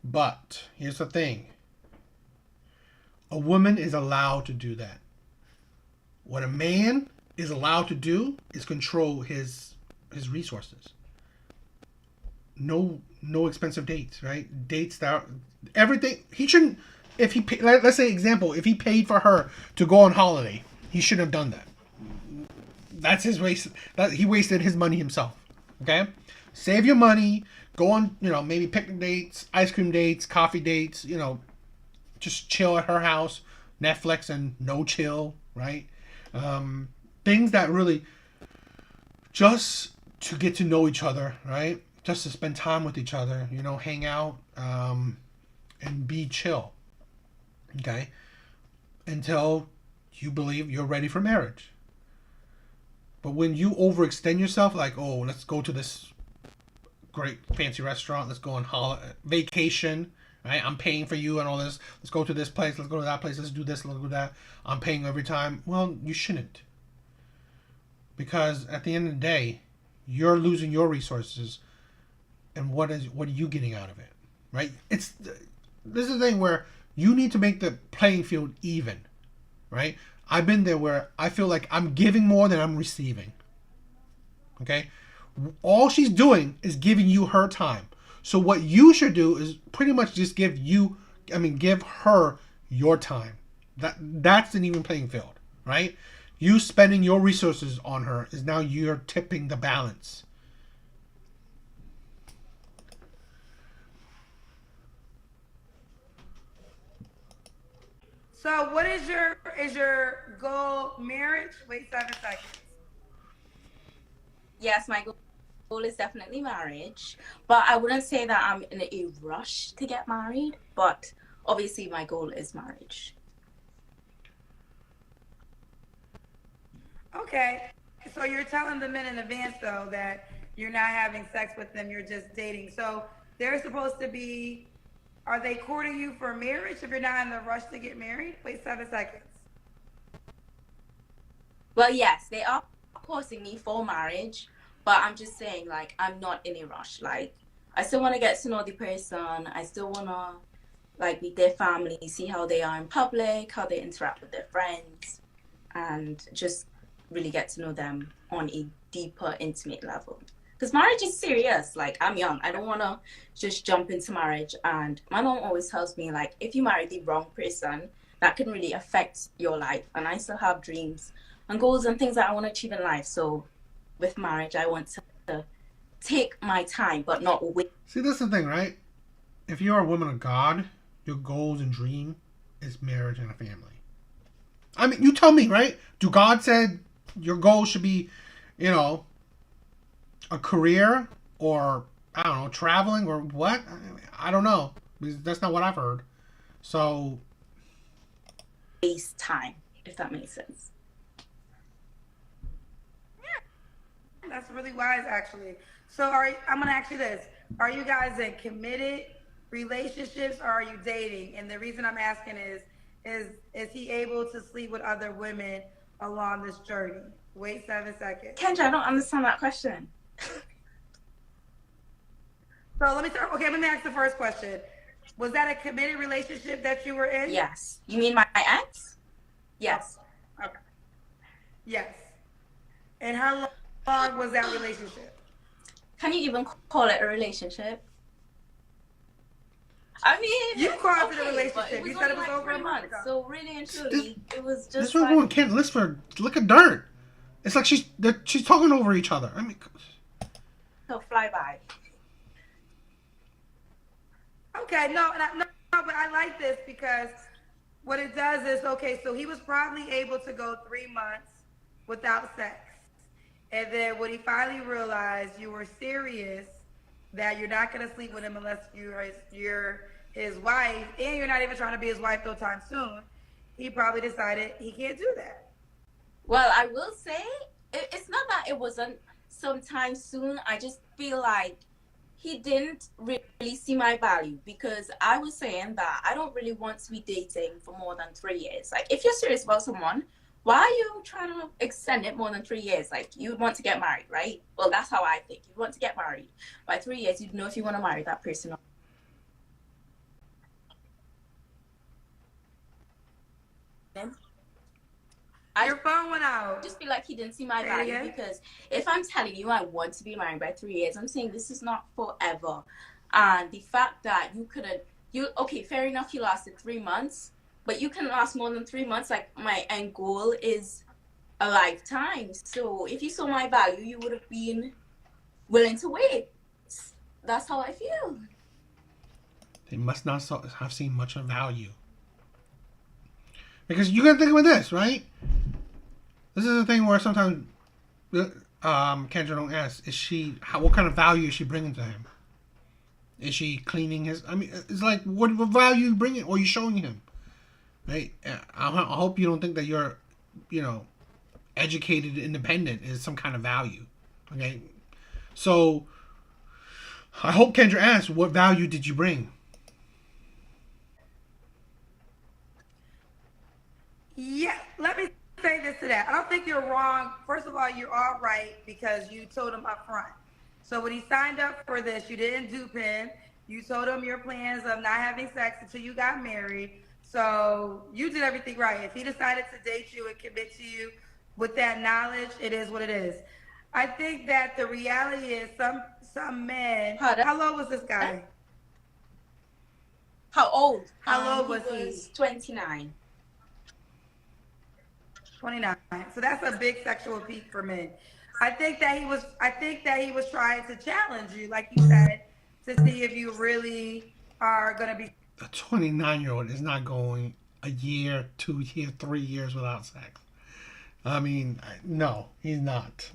but here's the thing: a woman is allowed to do that. What a man is allowed to do is control his resources. No expensive dates, right? Dates that everything he shouldn't. If he let's say example, if he paid for her to go on holiday, he shouldn't have done that. That's his waste. That he wasted his money himself. Okay, save your money. Go on, maybe picnic dates, ice cream dates, coffee dates. Just chill at her house, Netflix and no chill, right? Things that really just to get to know each other, right? Just to spend time with each other, hang out, and be chill. Okay? Until you believe you're ready for marriage. But when you overextend yourself, like, oh, let's go to this great fancy restaurant, let's go on vacation, right? I'm paying for you and all this. Let's go to this place, let's go to that place, let's do this, let's do that. I'm paying every time. Well, you shouldn't. Because at the end of the day, you're losing your resources, and what are you getting out of it, right? This is the thing where you need to make the playing field even, right? I've been there where I feel like I'm giving more than I'm receiving. Okay? All she's doing is giving you her time. So what you should do is pretty much just give her your time. That's an even playing field, right? You spending your resources on her is now you're tipping the balance. So what is your goal? Marriage? Wait 7 seconds. Yes, my goal is definitely marriage, but I wouldn't say that I'm in a rush to get married, but obviously my goal is marriage. Okay, so you're telling the men in advance though that you're not having sex with them, you're just dating. So they're supposed to be, are they courting you for marriage if you're not in the rush to get married? Wait 7 seconds. Well, yes, they are courting me for marriage, but I'm just saying, like, I'm not in a rush. Like, I still want to get to know the person. I still want to, like, meet their family, see how they are in public, how they interact with their friends, and just really get to know them on a deeper, intimate level. Because marriage is serious. Like, I'm young. I don't want to just jump into marriage. And my mom always tells me, like, if you marry the wrong person, that can really affect your life. And I still have dreams and goals and things that I want to achieve in life. So with marriage, I want to take my time, but not wait. See, that's the thing, right? If you're a woman of God, your goals and dream is marriage and a family. I mean, you tell me, right? Do God said your goal should be, a career or, I don't know, traveling or what? I don't know. That's not what I've heard. So. Waste time, if that makes sense. Yeah, that's really wise, actually. So I'm going to ask you this. Are you guys in committed relationships or are you dating? And the reason I'm asking is he able to sleep with other women along this journey? Wait 7 seconds. Kendra, I don't understand that question. So let me start. Okay, let me ask the first question. Was that a committed relationship that you were in? Yes. You mean my ex? Oh, Yes. okay. Yes. And how long was that relationship? Can you even call it a relationship? I mean, You called it a okay, relationship. but it was You said only it was like over a 3 month months. ago. So really and truly, it was This just one like going can't listen for look at dirt. It's like she's talking over each other. I mean, a flyby. Okay, no, but I like this because what it does is, okay, so he was probably able to go 3 months without sex. And then when he finally realized you were serious, that you're not going to sleep with him unless you're his wife, and you're not even trying to be his wife no time soon, he probably decided he can't do that. Well, I will say it's not that it wasn't sometime soon. I just feel like he didn't really see my value because I was saying that I don't really want to be dating for more than 3 years. Like, if you're serious about someone, why are you trying to extend it more than 3 years? Like, you want to get married, right? Well, that's how I think. You want to get married. By 3 years, you'd know if you want to marry that person or not. Your phone went out. Just feel like he didn't see my Say it value again? because if I'm telling you I want to be married by 3 years, I'm saying this is not forever. And the fact that okay, fair enough, you lasted 3 months, but you can last more than 3 months. Like, my end goal is a lifetime. So if you saw my value, you would have been willing to wait. That's how I feel. they must not have seen much of value. Because you gotta think about this, right? This is the thing where sometimes Kendra don't ask, what kind of value is she bringing to him? Is she cleaning his? I mean, it's like what value you bringing or you showing him, right? I hope you don't think that you're, educated, independent is some kind of value. Okay, so I hope Kendra asks, what value did you bring? Yeah, let me say this to that. I don't think you're wrong. First of all, you're all right because you told him up front. So when he signed up for this, you didn't dupe him. You told him your plans of not having sex until you got married. So you did everything right. If he decided to date you and commit to you with that knowledge, it is what it is. I think that the reality is some men. How old was this guy? How old? How old was he? Was 29. 29. So that's a big sexual peak for men. I think that he was trying to challenge you, like you said, to see if you really are gonna be. A 29-year-old is not going a year, 2 years, 3 years without sex. I mean, no, he's not.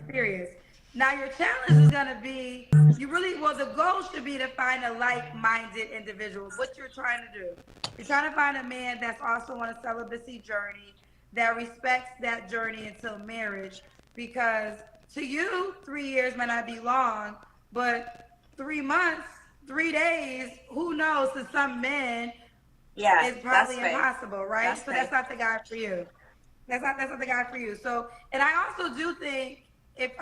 Serious. Now your challenge is gonna be the goal should be to find a like-minded individual. What you're trying to do. You're trying to find a man that's also on a celibacy journey that respects that journey until marriage. Because to you, 3 years may not be long, but 3 months, 3 days, who knows? To some men, it's probably impossible, right? That's not the guy for you. That's not the guy for you. So, and I also do think if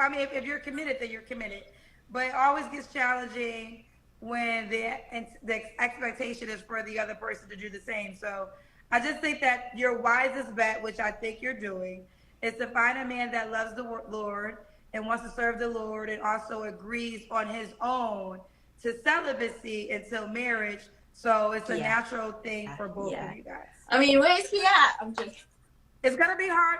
you're committed, then you're committed. But it always gets challenging when the expectation is for the other person to do the same. So I just think that your wisest bet, which I think you're doing, is to find a man that loves the Lord and wants to serve the Lord and also agrees on his own to celibacy until marriage. So it's a natural thing for both of you guys. I mean, where's he at? It's going to be hard.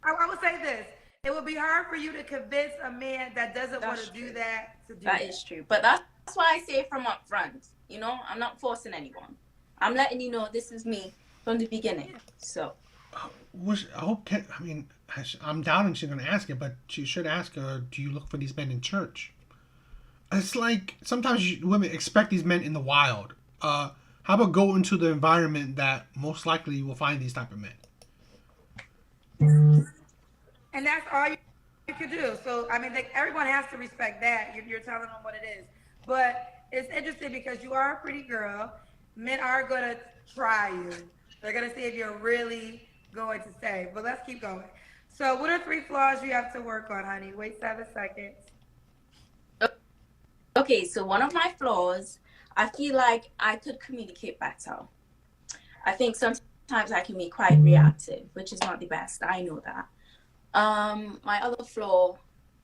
I would say this. It would be hard for you to convince a man that doesn't want to do that to do that. That is true. But that's why I say from up front. I'm not forcing anyone. I'm letting you know this is me from the beginning. So. I'm doubting she's going to ask it, but she should ask her, do you look for these men in church? It's like sometimes women expect these men in the wild. How about go into the environment that most likely you will find these type of men? And that's all you can do. So, everyone has to respect that. You're telling them what it is. But it's interesting because you are a pretty girl. Men are going to try you. They're going to see if you're really going to stay. But let's keep going. So what are 3 flaws you have to work on, honey? Wait 7 seconds. Okay, so one of my flaws, I feel like I could communicate better. I think sometimes I can be quite reactive, which is not the best. I know that. My other flaw,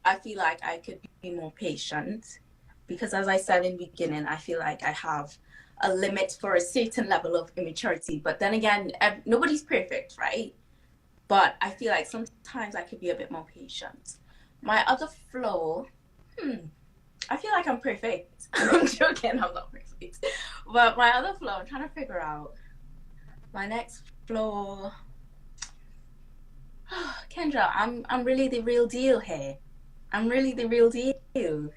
I feel like I could be more patient because, as I said in the beginning, I feel like I have a limit for a certain level of immaturity. But then again, nobody's perfect, right? But I feel like sometimes I could be a bit more patient. My other flaw, I feel like I'm perfect. I'm joking, I'm not perfect. But my other flaw, I'm trying to figure out. My next flaw, Kendra, I'm really the real deal here. I'm really the real deal. Okay,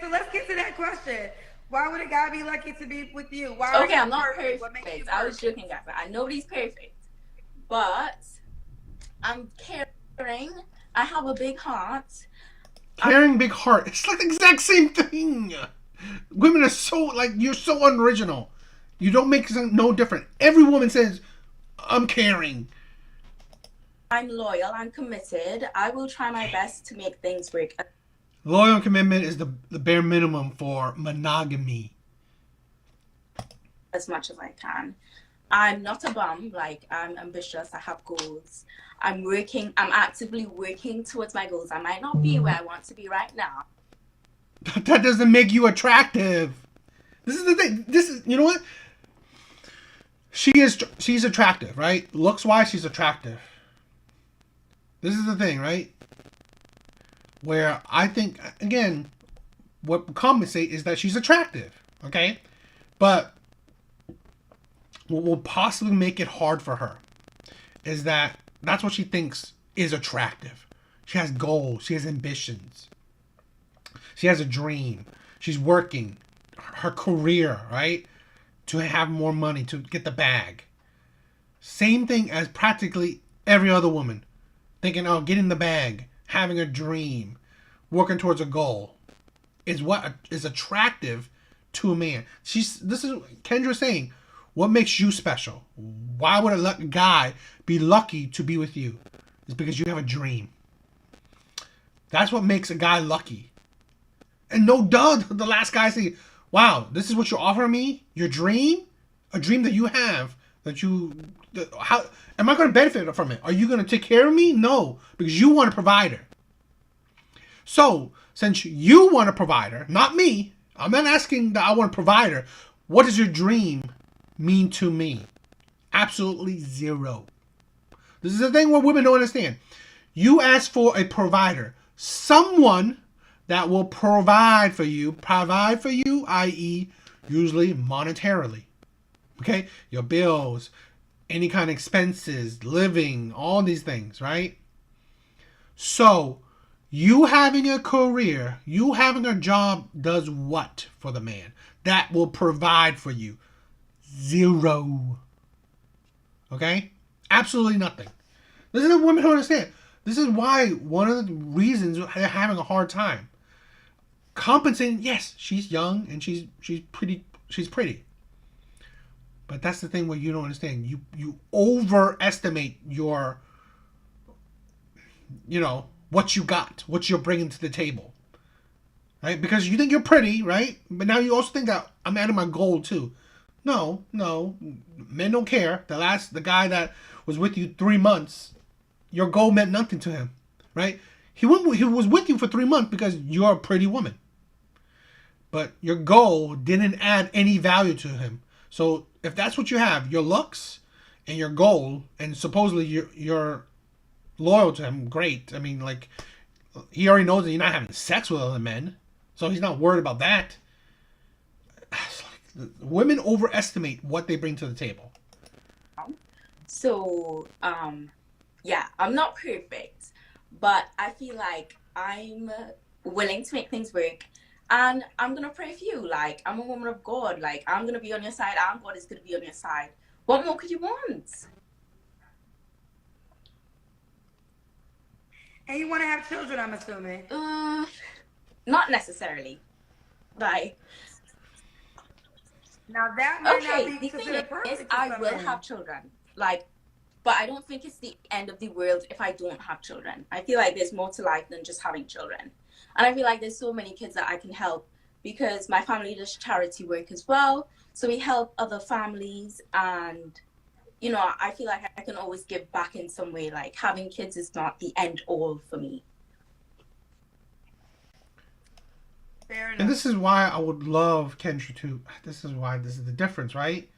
so let's get to that question. Why would a guy be lucky to be with you? Why Okay, I'm not perfect. What makes you I was joking, guys. Nobody's perfect. But I'm caring. I have a big heart. Caring, big heart. It's like the exact same thing. Women are so, like, you're so unoriginal. You don't make no different. Every woman says, I'm caring. I'm loyal. I'm committed. I will try my best to make things work. Loyal and commitment is the bare minimum for monogamy. As much as I can. I'm not a bum. Like, I'm ambitious. I have goals. I'm actively working towards my goals. I might not be where I want to be right now. That doesn't make you attractive. This is the thing. You know what? She's attractive, right? Looks wise, she's attractive. This is the thing, right? Where I think, again, what compensate is that she's attractive, okay? But what will possibly make it hard for her is that that's what she thinks is attractive. She has goals. She has ambitions. She has a dream. She's working her career, right? To have more money, to get the bag. Same thing as practically every other woman. Thinking, oh, getting the bag, having a dream, working towards a goal is what is attractive to a man. This is Kendra saying, what makes you special? Why would a guy be lucky to be with you? It's because you have a dream. That's what makes a guy lucky. And no duh, the last guy say, wow, this is what you're offering me? Your dream? A dream that you have, how am I going to benefit from it? Are you going to take care of me? No, because you want a provider. So, since you want a provider, not me, I'm not asking that I want a provider. What does your dream mean to me? Absolutely zero. This is the thing where women don't understand. You ask for a provider, someone that will provide for you, i.e., usually monetarily. Okay? Your bills, any kind of expenses, living, all these things, right? So, you having a career, you having a job does what for the man? That will provide for you. Zero. Okay? Absolutely nothing. This is what women don't understand. This is why one of the reasons they're having a hard time. Compensating, yes, she's young and she's pretty. But that's the thing where you don't understand. You overestimate your, what you got, what you're bringing to the table. Right? Because you think you're pretty, right? But now you also think that I'm adding my gold too. No. Men don't care. The guy that was with you 3 months, your gold meant nothing to him. Right? He was with you for 3 months because you're a pretty woman. But your goal didn't add any value to him. So if that's what you have, your looks and your goal, and supposedly you're loyal to him, great. I mean, like, he already knows that you're not having sex with other men, so he's not worried about that. Women overestimate what they bring to the table. So, yeah, I'm not perfect, but I feel like I'm willing to make things work. And I'm going to pray for you. Like, I'm a woman of God. Like, I'm going to be on your side. And God is going to be on your side. What more could you want? And you want to have children, I'm assuming? Not necessarily. Like, now that might not be the thing considered perfect. is, I will have children. Like, but I don't think it's the end of the world if I don't have children. I feel like there's more to life than just having children. And I feel like there's so many kids that I can help because my family does charity work as well. So we help other families, and you know, I feel like I can always give back in some way. Like having kids is not the end all for me. Fair enough. And this is why I would love Kendra to. This is why this is the difference, right?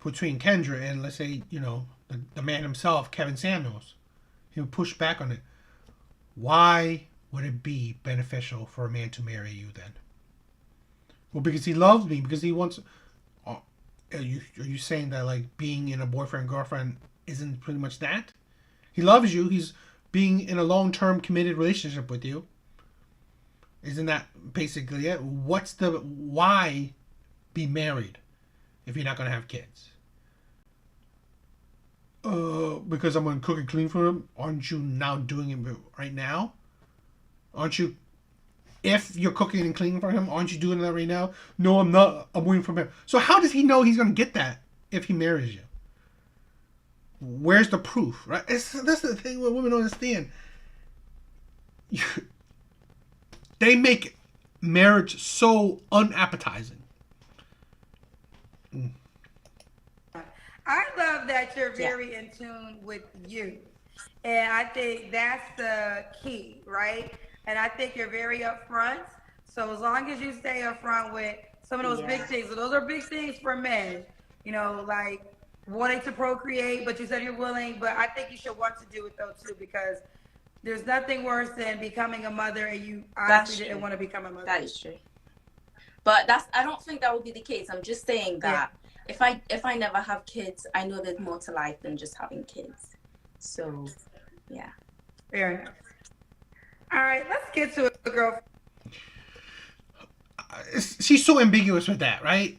Between Kendra and, let's say, you know, the man himself, Kevin Samuels. He would push back on it. Why would it be beneficial for a man to marry you then? Well, because he loves me, because he wants. Are you saying that, like, being in a boyfriend-girlfriend isn't pretty much that? He loves you. He's being in a long-term committed relationship with you. Isn't that basically it? Why be married if you're not going to have kids? Because I'm going to cook and clean for him. Aren't you now doing it right now? Aren't you? If you're cooking and cleaning for him, aren't you doing that right now? No, I'm not. I'm waiting for him. So how does he know he's going to get that if he marries you? Where's the proof, right? That's the thing what women don't understand. They make marriage so unappetizing. I love that you're very in tune with you. And I think that's the key, right? And I think you're very upfront. So as long as you stay upfront with some of those big things, so those are big things for men, you know, like wanting to procreate, but you said you're willing, but I think you should want to do it though too, because there's nothing worse than becoming a mother and you honestly didn't want to become a mother. That is true. But I don't think that would be the case. I'm just saying that if I never have kids, I know there's more to life than just having kids. So, yeah. Fair enough. All right, let's get to it, girl. She's so ambiguous with that, right?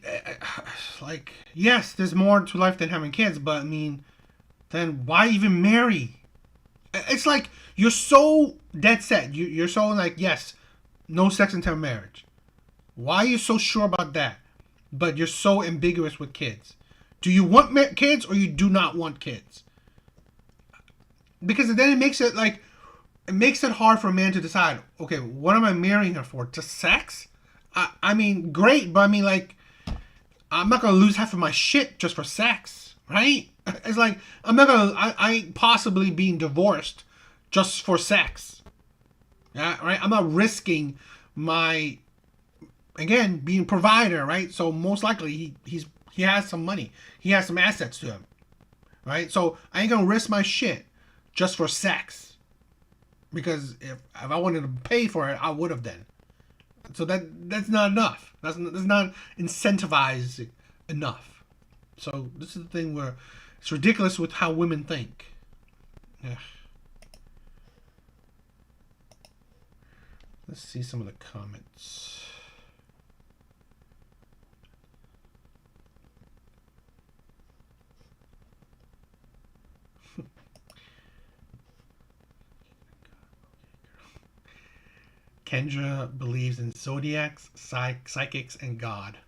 Like, yes, there's more to life than having kids, but I mean, then why even marry? It's like you're so dead set. You're so like, yes, no sex until marriage. Why are you so sure about that? But you're so ambiguous with kids. Do you want kids or you do not want kids? Because then it makes it like, it makes it hard for a man to decide, okay, what am I marrying her for? Just sex? I mean, great, but I mean, like, I'm not going to lose half of my shit just for sex, right? It's like, I'm not going to, I ain't possibly being divorced just for sex. Yeah, right? I'm not risking my, again, being provider, right? So most likely he has some money. He has some assets to him, right? So I ain't going to risk my shit just for sex. Because if I wanted to pay for it, I would have then. So that's not enough. That's not incentivized enough. So this is the thing where it's ridiculous with how women think. Yeah. Let's see some of the comments. Kendra believes in zodiacs, psychics, and God.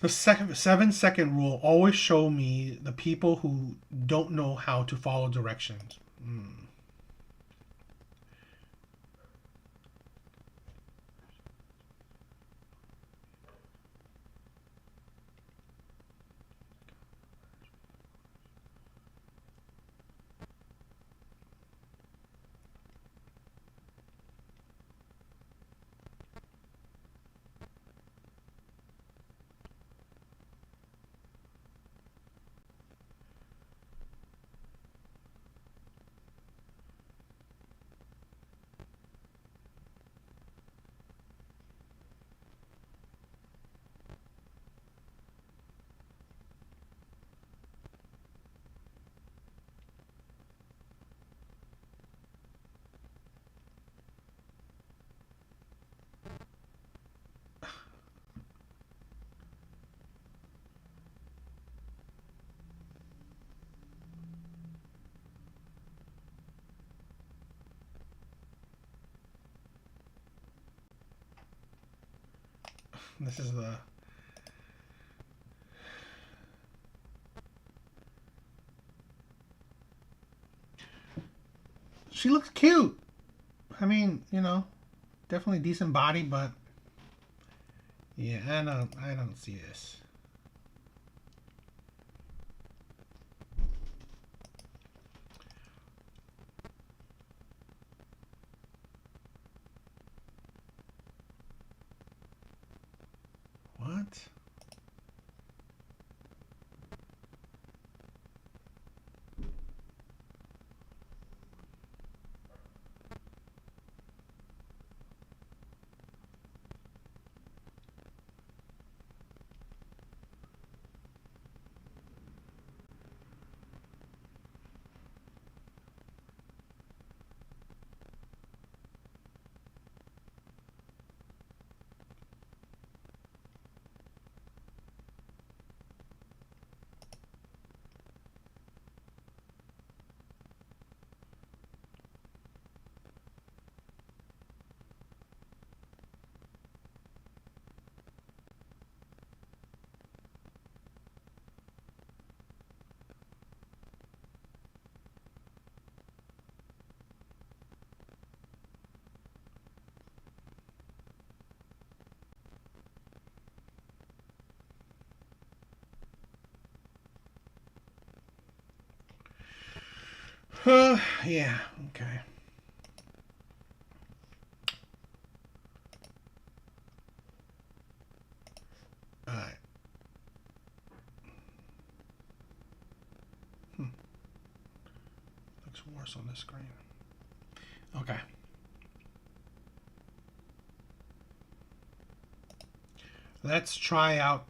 The 7-second rule always show me the people who don't know how to follow directions. This is the. She looks cute. I mean, you know, definitely decent body, but yeah, I don't see this. What? Yeah, okay. Alright. Looks worse on the screen. Okay. Let's try out.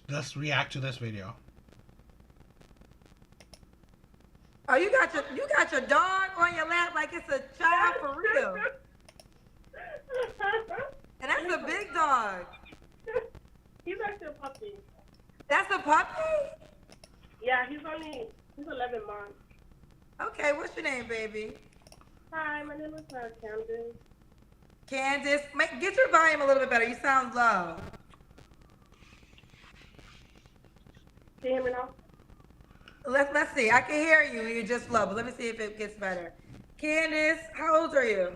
Let's react to this video. Oh, you got your dog on your lap like it's a child for real. And that's a big dog. He's actually a puppy. That's a puppy? Yeah, he's 11 months. Okay, what's your name, baby? Hi, my name is Candace. Candace, get your volume a little bit better. You sound low. Can you hear me now? Let's see. I can hear you. You're just low, but let me see if it gets better. Candace, how old are you?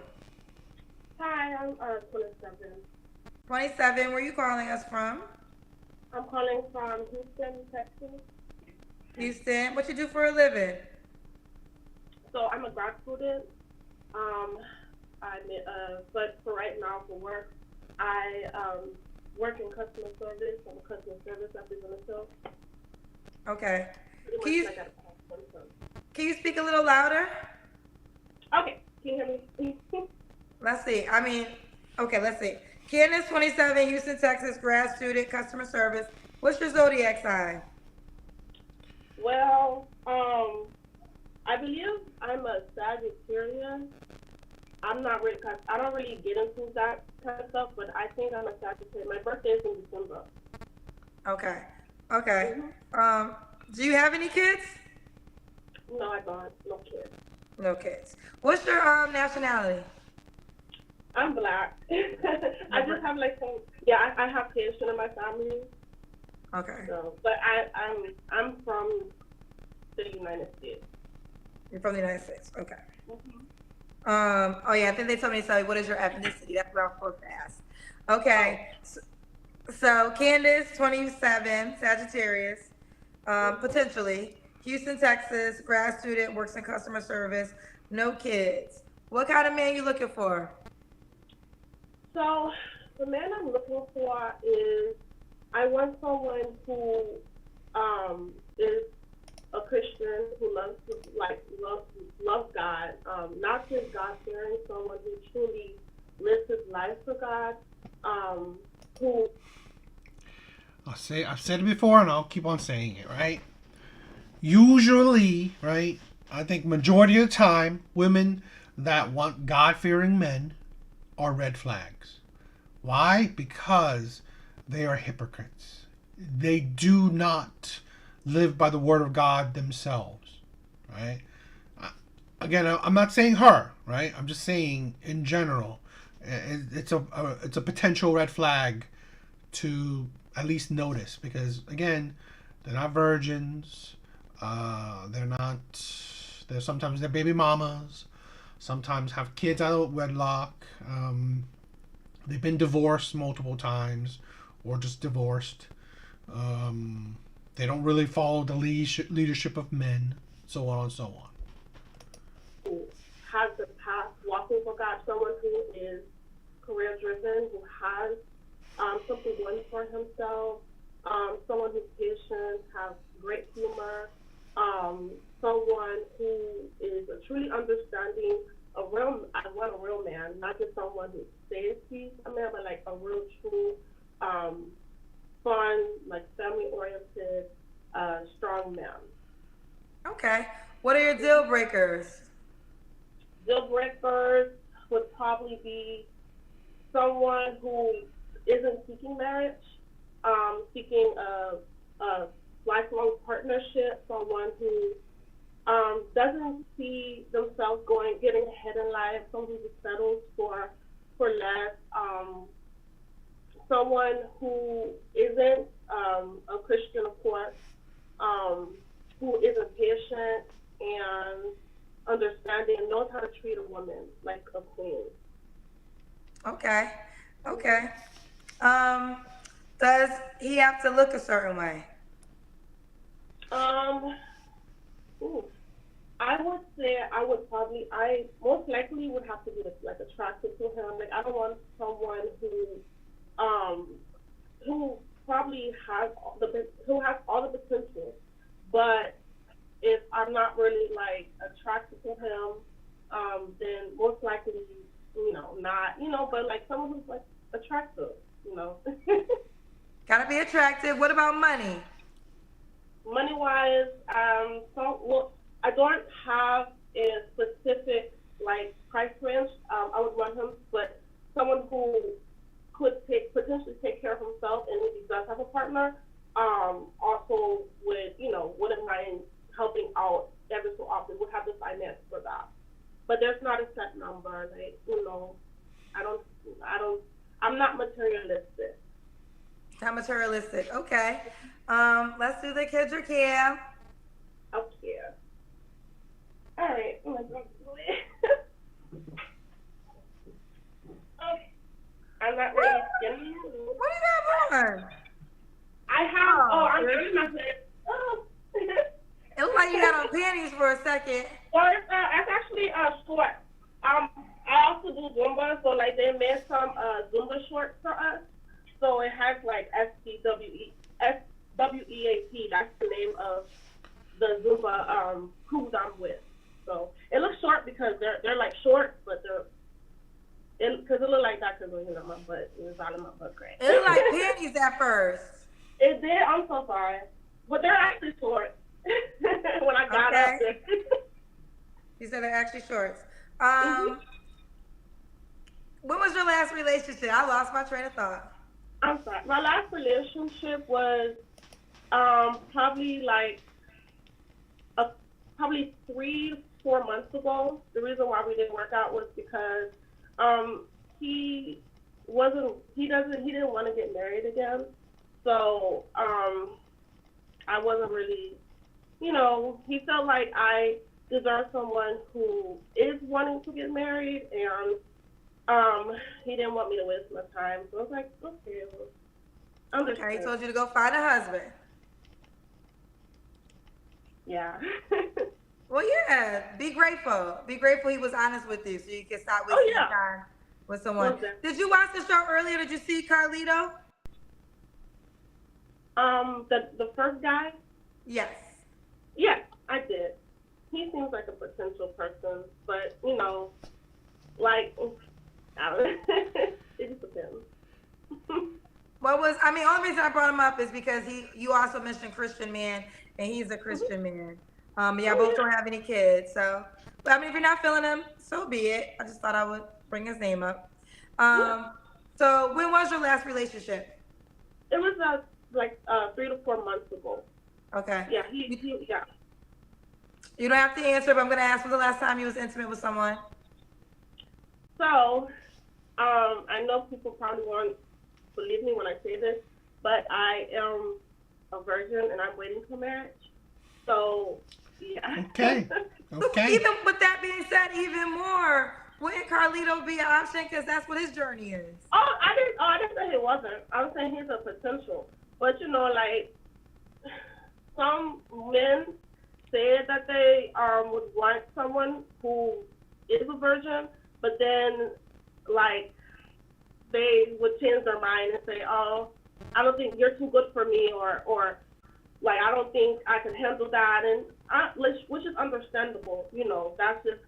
Hi, I'm 27. 27. Where are you calling us from? I'm calling from Houston, Texas. Houston. What you do for a living? So I'm a grad student. But for right now, for work, I work in customer service. I'm a customer service representative. Okay. Can you speak a little louder? Okay. Can you hear me? Let's see. Let's see. Candace, 27, Houston, Texas, grad student, customer service. What's your zodiac sign? Well, I believe I'm a Sagittarius. I'm not really, I don't really get into that kind of stuff, but I think I'm a Sagittarius. My birthday is in December. Okay. Okay. Mm-hmm. Do you have any kids? No, I don't. No kids. No kids. What's your nationality? I'm black. I just have I have Haitian in my family. Okay. So, but I'm from the United States. You're from the United States. Okay. Mm-hmm. Oh yeah, I think they told me to tell you what is your ethnicity. That's what I'm supposed to ask. Okay. So Candace, 27, Sagittarius, potentially. Houston, Texas, grad student, works in customer service, no kids. What kind of man you looking for? So the man I'm looking for is, I want someone who is a Christian, who loves God, not just God-fearing, someone who truly lives his life for God, who... I've said it before and I'll keep on saying it, right? Usually, right, I think majority of the time, women that want God-fearing men are red flags. Why? Because they are hypocrites. They do not live by the word of God themselves, right? Again, I'm not saying her, right? I'm just saying in general, it's a potential red flag to at least notice, because again, they're not virgins. They're sometimes they're baby mamas. Sometimes have kids out of wedlock. They've been divorced multiple times, or just divorced. They don't really follow the leadership of men, so on and so on. Who has the path walking for God, someone who is career driven, who has something going for himself, someone who's patient, has great humor, someone who is truly understanding what a real man, not just someone who says he's a man, but like a real true fun, like family-oriented, strong man. Okay. What are your deal breakers? Deal breakers would probably be someone who isn't seeking marriage, seeking a lifelong partnership, someone who doesn't see themselves getting ahead in life, someone who just settles for less, someone who isn't a Christian, of course, who isn't patient and understanding and knows how to treat a woman like a queen. Okay. Does he have to look a certain way? I would say I most likely would have to be like attracted to him. Like I don't want someone who probably has all the potential, but if I'm not really like attracted to him, then most likely, not, but like someone who's like attractive, Gotta be attractive. What about money? Money-wise, I don't have a specific like price range. I would want him, but someone who could potentially take care of himself, and if he does have a partner, also wouldn't mind helping out every so often. Would have the finance for that. But there's not a set number. Like I'm not materialistic. Not materialistic. Okay. Let's do the kids or Cam. Okay. All right. Oh my God. Okay. I'm not ready. What do you have on? I have. I'm really not ready. It looked like you had on panties for a second. Well, it's actually short. I also do Zumba, so like they made some Zumba shorts for us. So it has like SWEAT. That's the name of the Zumba crew I'm with. So it looks short because they're like short, but because it looked like that because my butt. It was all in my butt crack. It looked like panties at first. It did. I'm so sorry, but they're actually short. When I got up there. You said they're actually shorts. When was your last relationship? I lost my train of thought. I'm sorry. My last relationship was probably 3-4 months ago. The reason why we didn't work out was because he didn't want to get married again. So I wasn't really, he felt like I deserve someone who is wanting to get married, and he didn't want me to waste my time. So I was like, okay, well, okay, he told you to go find a husband. Yeah. Well, yeah, be grateful. Be grateful he was honest with you, so you can stop wasting time with someone. Okay. Did you watch the show earlier? Did you see Carlito? The first guy? Yes. Yes, I did. He seems like a potential person, but I don't know. It just depends. Only reason I brought him up is because you also mentioned Christian man, and he's a Christian man. Both don't have any kids, so. But if you're not feeling him, so be it. I just thought I would bring his name up. So when was your last relationship? It was 3 to 4 months ago. Okay. Yeah, yeah. You don't have to answer, but I'm gonna ask when the last time you was intimate with someone. So, I know people probably want believe me when I say this, but I am a virgin and I'm waiting for marriage. So, yeah. Okay. Okay. Even with that being said, even more, wouldn't Carlito be an option? Because that's what his journey is. I didn't say he wasn't. I was saying he's a potential. But like some men say that they would want someone who is a virgin, but then like they would change their mind and say, "Oh, I don't think you're too good for me," or like I don't think I can handle that, and which is understandable. That's just,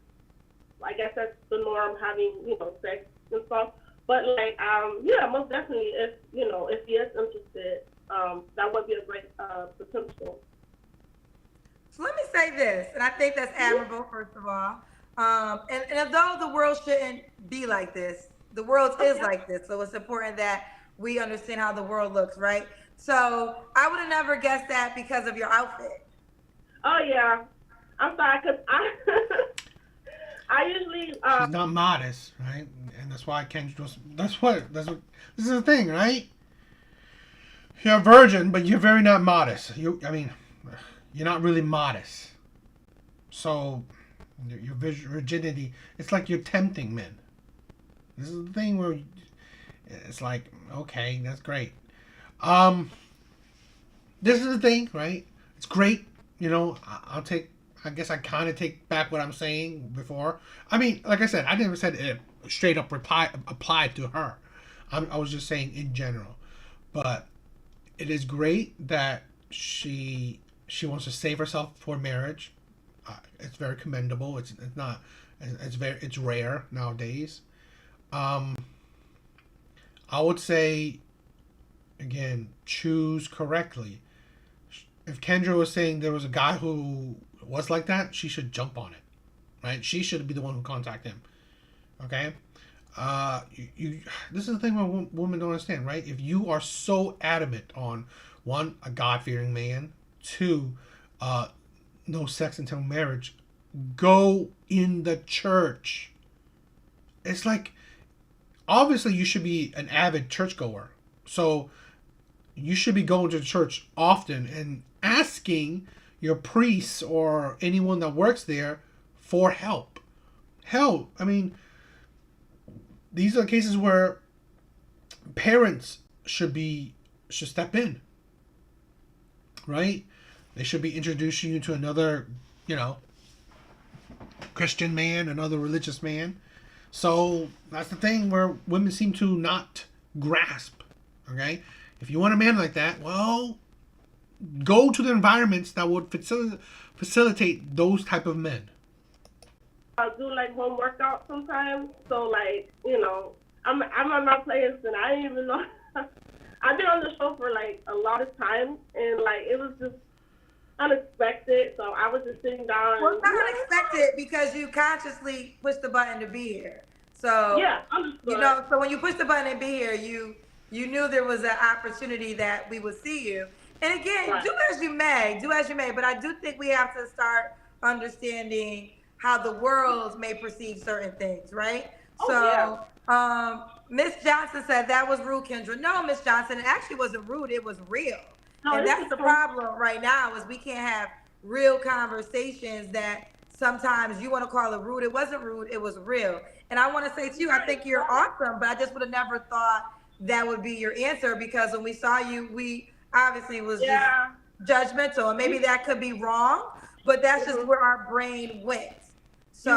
I guess that's the norm, having sex and stuff. But like yeah, most definitely, if he is interested, that would be a great potential. So let me say this, and I think that's admirable, first of all. And although the world shouldn't be like this, the world is like this. So it's important that we understand how the world looks, right? So I would have never guessed that because of your outfit. Oh yeah, I'm sorry, cause I usually she's not modest, right? And that's why Kendra was. That's what. This is the thing, right? You're a virgin, but you're very not modest. You're not really modest. So your virginity, it's like you're tempting men. This is the thing where it's like, okay, that's great. This is the thing, right? It's great. I guess I kind of take back what I'm saying before. I mean, like I said, I never said it straight up applied to her. I was just saying in general. But it is great that she wants to save herself for marriage. It's very commendable. It's rare nowadays. I would say, again, choose correctly. If Kendra was saying there was a guy who was like that, she should jump on it, right? She should be the one who contact him. Okay. This is the thing where women don't understand, right? If you are so adamant on, one, a God-fearing man, two, no sex until marriage, go in the church. It's like, obviously you should be an avid churchgoer, so you should be going to church often and asking your priests or anyone that works there for help. I mean, these are cases where parents should step in, right? They should be introducing you to another, Christian man, another religious man. So that's the thing where women seem to not grasp. Okay, if you want a man like that, well, go to the environments that would facilitate those type of men. I'll do like home workouts sometimes. So like, I'm on my playlist and I didn't even know. I've been on the show for like a lot of time and like it was just unexpected. So I was just sitting down. Well, it's not unexpected because you consciously pushed the button to be here. So yeah, understood. So when you push the button and be here, you knew there was an opportunity that we would see you. And again, right. do as you may. But I do think we have to start understanding how the world may perceive certain things, right? Miss Johnson said that was rude, Kendra. No, Miss Johnson, it actually wasn't rude. It was real. No, and that's the problem right now is we can't have real conversations that sometimes you want to call it rude. It wasn't rude. It was real. And I want to say to you, I think you're awesome, but I just would have never thought that would be your answer because when we saw you, we obviously was just judgmental. And maybe that could be wrong, but that's just where our brain went. So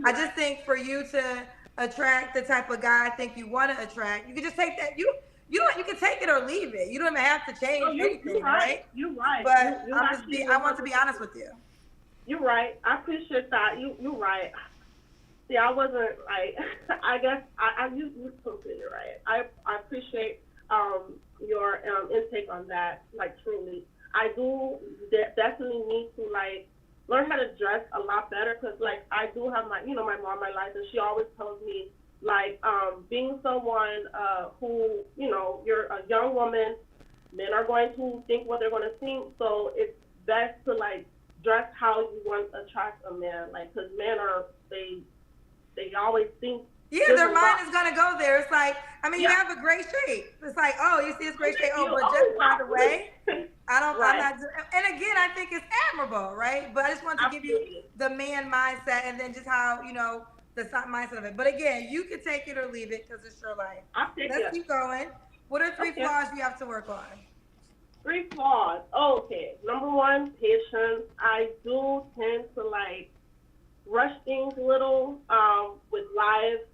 I just think for you to attract the type of guy I think you want to attract, you can just take that. You can take it or leave it. You don't even have to change anything, right? You're right. But I want to be honest with you. You're right. I appreciate that. You're right. See, I wasn't like. I guess you completely right. I appreciate your intake on that. Like truly, I do definitely need to like learn how to dress a lot better because like I do have my my mom in my life and she always tells me like being someone who you're a young woman, men are going to think what they're going to think, so it's best to like dress how you want to attract a man, like because men are they always think Yeah, There's their a mind lot. is gonna go there. It's like, I mean, you Yeah. have a great shape. It's like, oh, you see this great shape. Oh, You but just always by the have way, I'm right. not. And again, I think it's admirable, right? But I just want to give you Absolutely. the man mindset, and then just how the mindset of it. But again, you can take it or leave it because it's your life. I'll take Let's it. keep going. What are 3 Okay. flaws you have to work on? 3 flaws. Okay. Number 1, patience. I do tend to like rush things a little with life,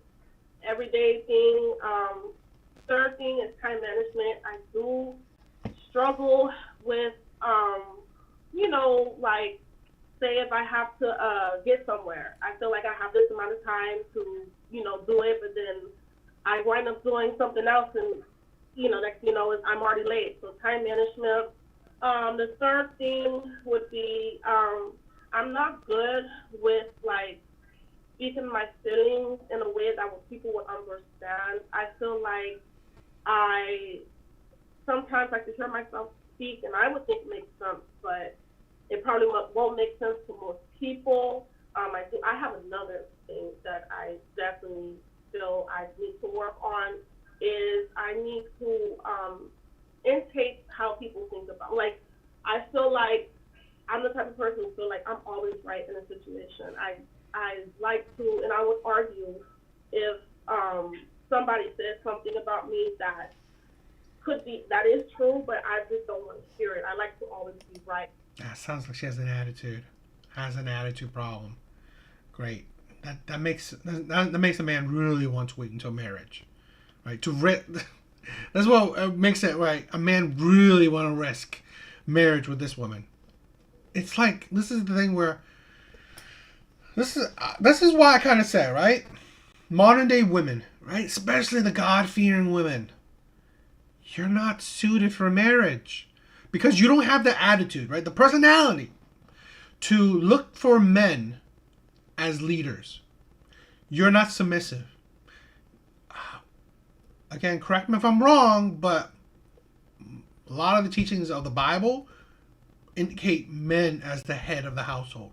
everyday thing. Third thing is time management. I do struggle with, like, say if I have to get somewhere, I feel like I have this amount of time to, do it, but then I wind up doing something else, and next thing you know is I'm already late. So time management. The third thing would be I'm not good with like speaking my feelings in a way that people would understand. I feel like I sometimes like to hear myself speak, and I would think it makes sense, but it probably won't make sense to most people. I think I have another thing that I definitely feel I need to work on is I need to intake how people think about. Like, I feel like I'm the type of person who feel like I'm always right in a situation. I like to, and I would argue if somebody says something about me that is true, but I just don't want to hear it. I like to always be right. That sounds like she has an attitude. Has an attitude problem. Great. That makes a man really want to wait until marriage, right? That's what makes it right. A man really want to risk marriage with this woman. It's like this is the thing where this is why I kind of say, right, modern day women, right, especially the God-fearing women, you're not suited for marriage because you don't have the attitude, right, the personality to look for men as leaders. You're not submissive. Again, correct me if I'm wrong, but a lot of the teachings of the Bible indicate men as the head of the household.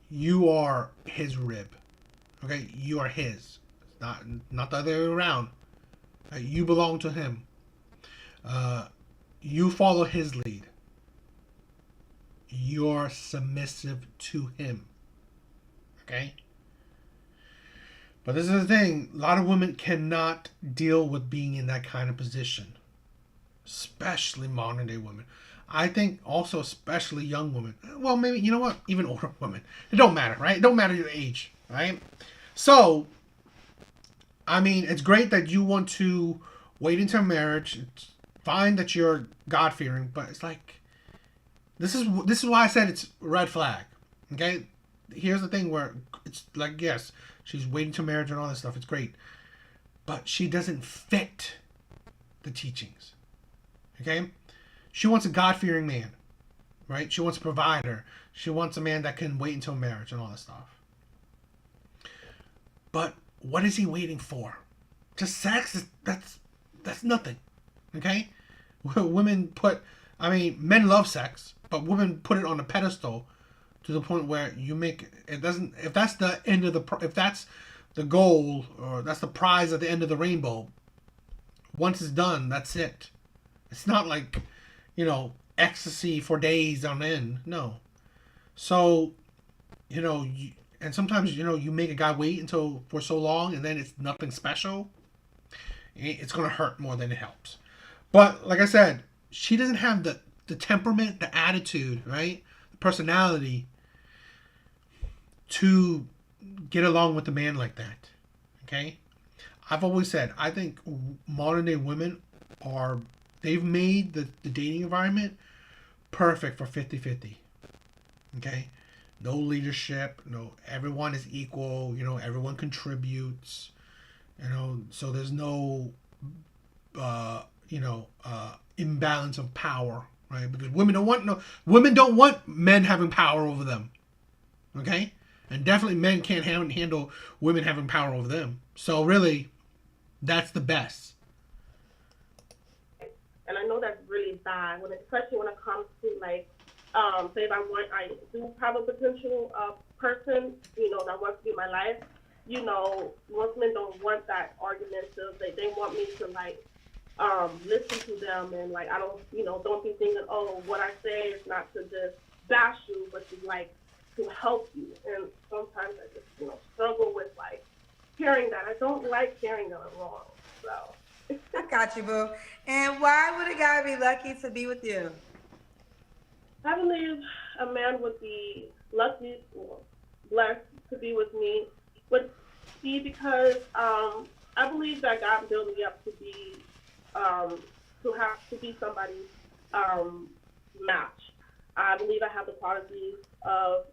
You are his rib. Okay? You are his. Not the other way around. You belong to him. You follow his lead. You're submissive to him. Okay? But this is the thing. A lot of women cannot deal with being in that kind of position. Especially modern day women. I think also especially young women. Well, maybe, you know what? Even older women. It don't matter, right? It don't matter your age, right? So, I mean, it's great that you want to wait until marriage. It's fine that you're God-fearing, but it's like, this is why I said it's red flag, okay? Here's the thing where it's like, yes, she's waiting till marriage and all this stuff. It's great. But she doesn't fit the teachings, okay? She wants a God-fearing man, right? She wants a provider. She wants a man that can wait until marriage and all this stuff. But what is he waiting for? Just sex? That's nothing, okay? Men love sex, but women put it on a pedestal to the point where you make it doesn't. If that's the end of if that's the goal or that's the prize at the end of the rainbow, once it's done, that's it. It's not like, ecstasy for days on end. No. So, and sometimes, you make a guy wait for so long and then it's nothing special. It's going to hurt more than it helps. But like I said, she doesn't have the temperament, the attitude, right? The personality to get along with a man like that. Okay? I've always said, I think modern day women they've made the dating environment perfect for 50-50. Okay? No leadership, everyone is equal, everyone contributes, so there's no imbalance of power, right? Because women don't want men having power over them. Okay? And definitely men can't handle women having power over them. So really, that's the best. And I know that's really bad, especially when it comes to like, say if I do have a potential person, that wants to be in my life. most men don't want that argumentative. They want me to listen to them, and I don't be thinking, oh, what I say is not to just bash you, but to help you. And sometimes I just struggle with hearing that. I don't like hearing that I'm wrong. So I got you, boo. And why would a guy be lucky to be with you? I believe a man would be lucky or blessed to be with me would be because I believe that God built me up to be somebody's match. I believe I have the qualities of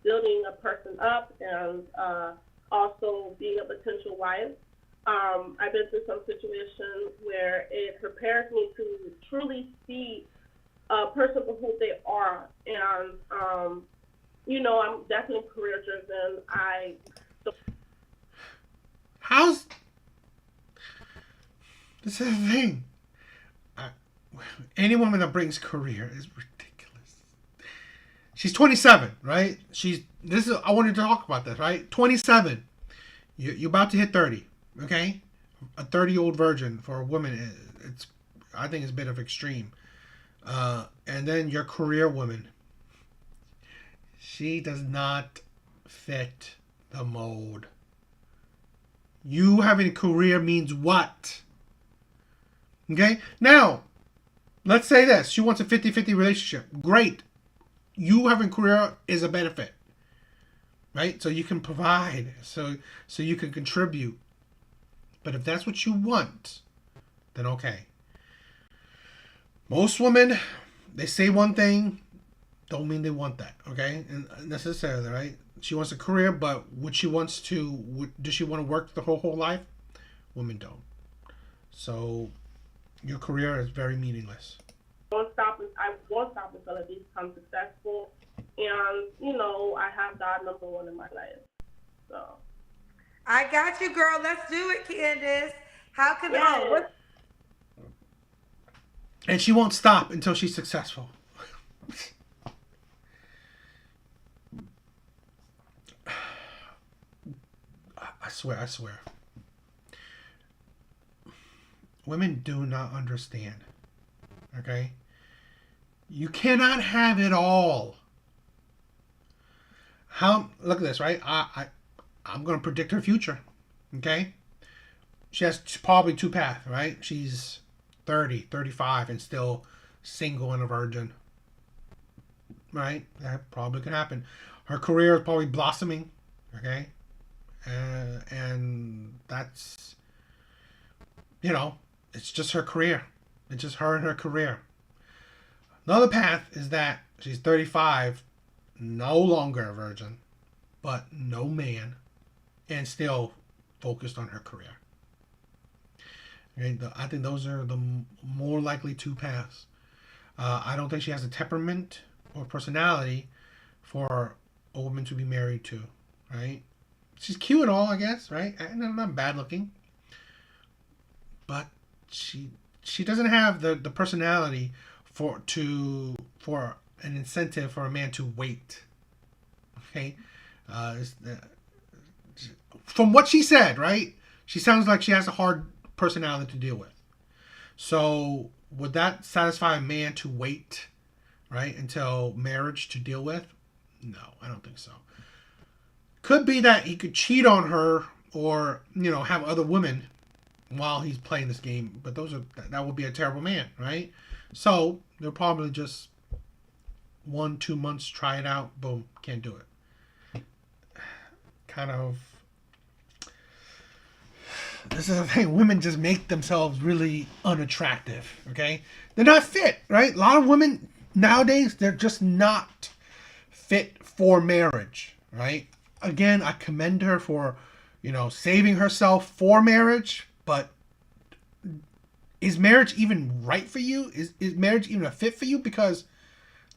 building a person up and also being a potential wife. I've been through some situations where it prepares me to truly see a person for who they are. And, I'm definitely career driven. This is the thing. Any woman that brings career is ridiculous. She's 27, right? I wanted to talk about this, right? 27. You're about to hit 30, okay? A 30-year-old virgin for a woman, I think it's a bit of extreme. And then your career woman. She does not fit the mold. You having a career means what? Okay? Now, let's say this. She wants a 50-50 relationship. Great. You having a career is a benefit. Right? So you can provide. So you can contribute. But if that's what you want, then okay. Most women, they say one thing, don't mean they want that, okay? And necessarily, right? She wants a career, but does she want to work the whole life? Women don't. So your career is very meaningless. I won't stop until I become successful. And, I have God number one in my life. So. I got you, girl. Let's do it, Candace. How can And she won't stop until she's successful. I swear. Women do not understand. Okay? You cannot have it all. Look at this, right? I'm going to predict her future. Okay? She has probably two paths, right? She's 30, 35, and still single and a virgin. Right? That probably could happen. Her career is probably blossoming. Okay? And that's, it's just her career. It's just her and her career. Another path is that she's 35, no longer a virgin, but no man, and still focused on her career. Okay, I think those are the more likely two paths. I don't think she has a temperament or personality for a woman to be married to, right? She's cute and all, I guess, right? And not bad looking. But she doesn't have the personality for an incentive for a man to wait. Okay? From what she said, right? She sounds like she has a hard personality to deal with. So would that satisfy a man to wait, right, until marriage to deal with? No, I don't think so. Could be that he could cheat on her or, have other women while he's playing this game. But that would be a terrible man, right? So they'll probably just 1-2 months, try it out, boom, can't do it. Kind of. This is the thing. Women just make themselves really unattractive, okay? They're not fit, right? A lot of women nowadays, they're just not fit for marriage, right? Again, I commend her for, saving herself for marriage, but is marriage even right for you? Is marriage even a fit for you? Because,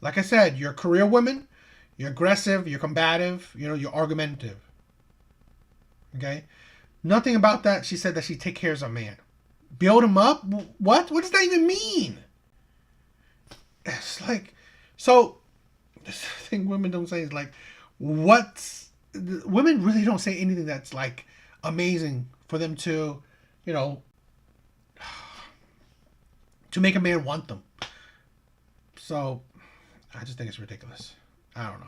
like I said, you're a career woman, you're aggressive, you're combative, you're argumentative. Okay? Nothing about that. She said that she take care of a man. Build him up? What? What does that even mean? It's like, so, this thing women don't say is like, what's women really don't say anything that's like amazing for them to, you know, to make a man want them. So I just think it's ridiculous. I don't know.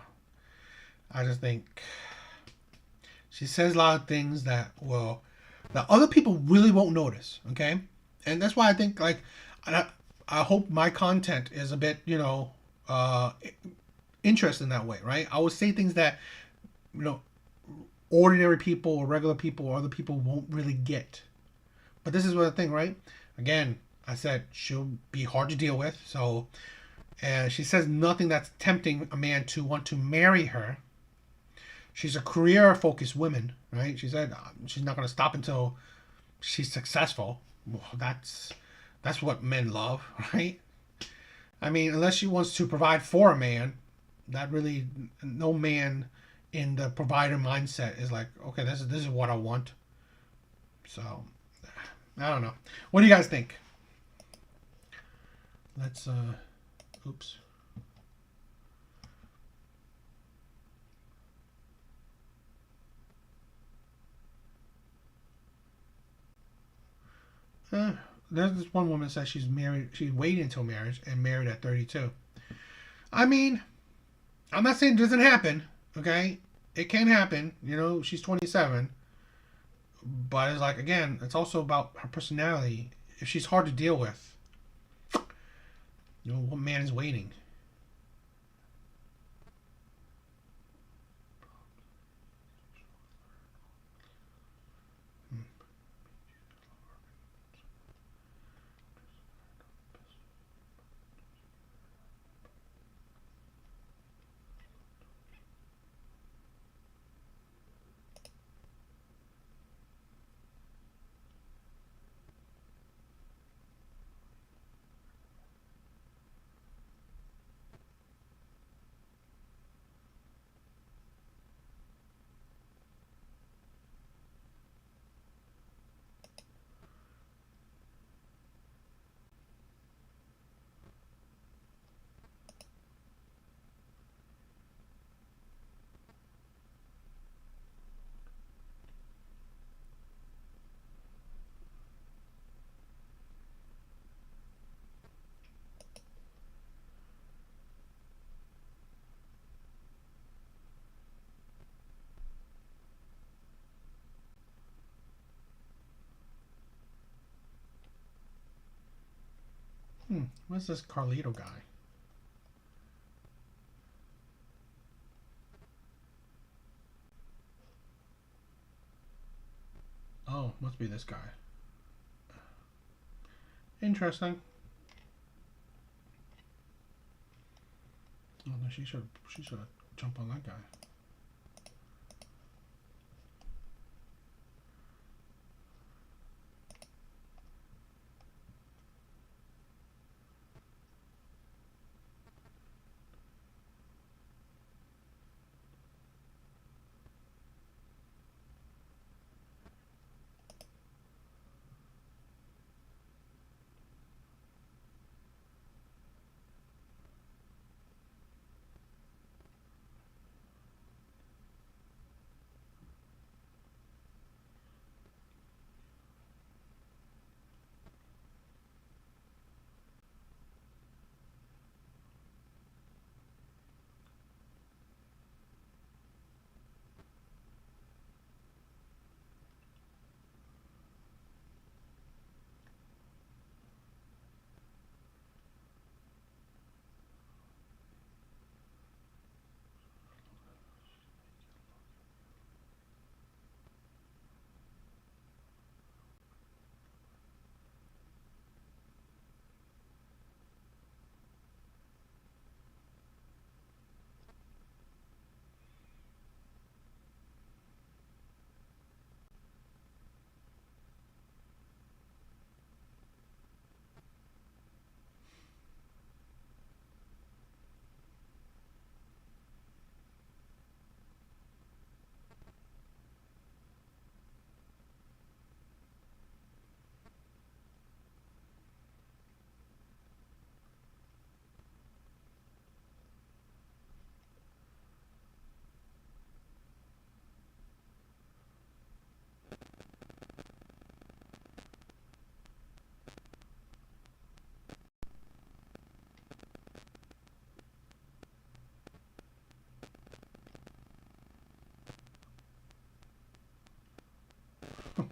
I just think she says a lot of things that other people really won't notice. Okay, and that's why I think like I hope my content is a bit interesting that way, right? I would say things that ordinary people or regular people or other people won't really get. But this is what the thing, right? Again, I said she'll be hard to deal with. So, and she says nothing that's tempting a man to want to marry her. She's a career-focused woman, right? She said she's not going to stop until she's successful. Well, that's what men love, right? I mean, unless she wants to provide for a man, that really no man in the provider mindset is like, okay, this is what I want. So, I don't know. What do you guys think? Let's oops. There's this one woman that says she's married. She's waiting until marriage and married at 32. I mean, I'm not saying it doesn't happen. Okay, it can happen. She's 27. But it's like, again, it's also about her personality. If she's hard to deal with, what man is waiting? What's this Carlito guy? Oh, must be this guy. Interesting. Oh no, she should jump on that guy.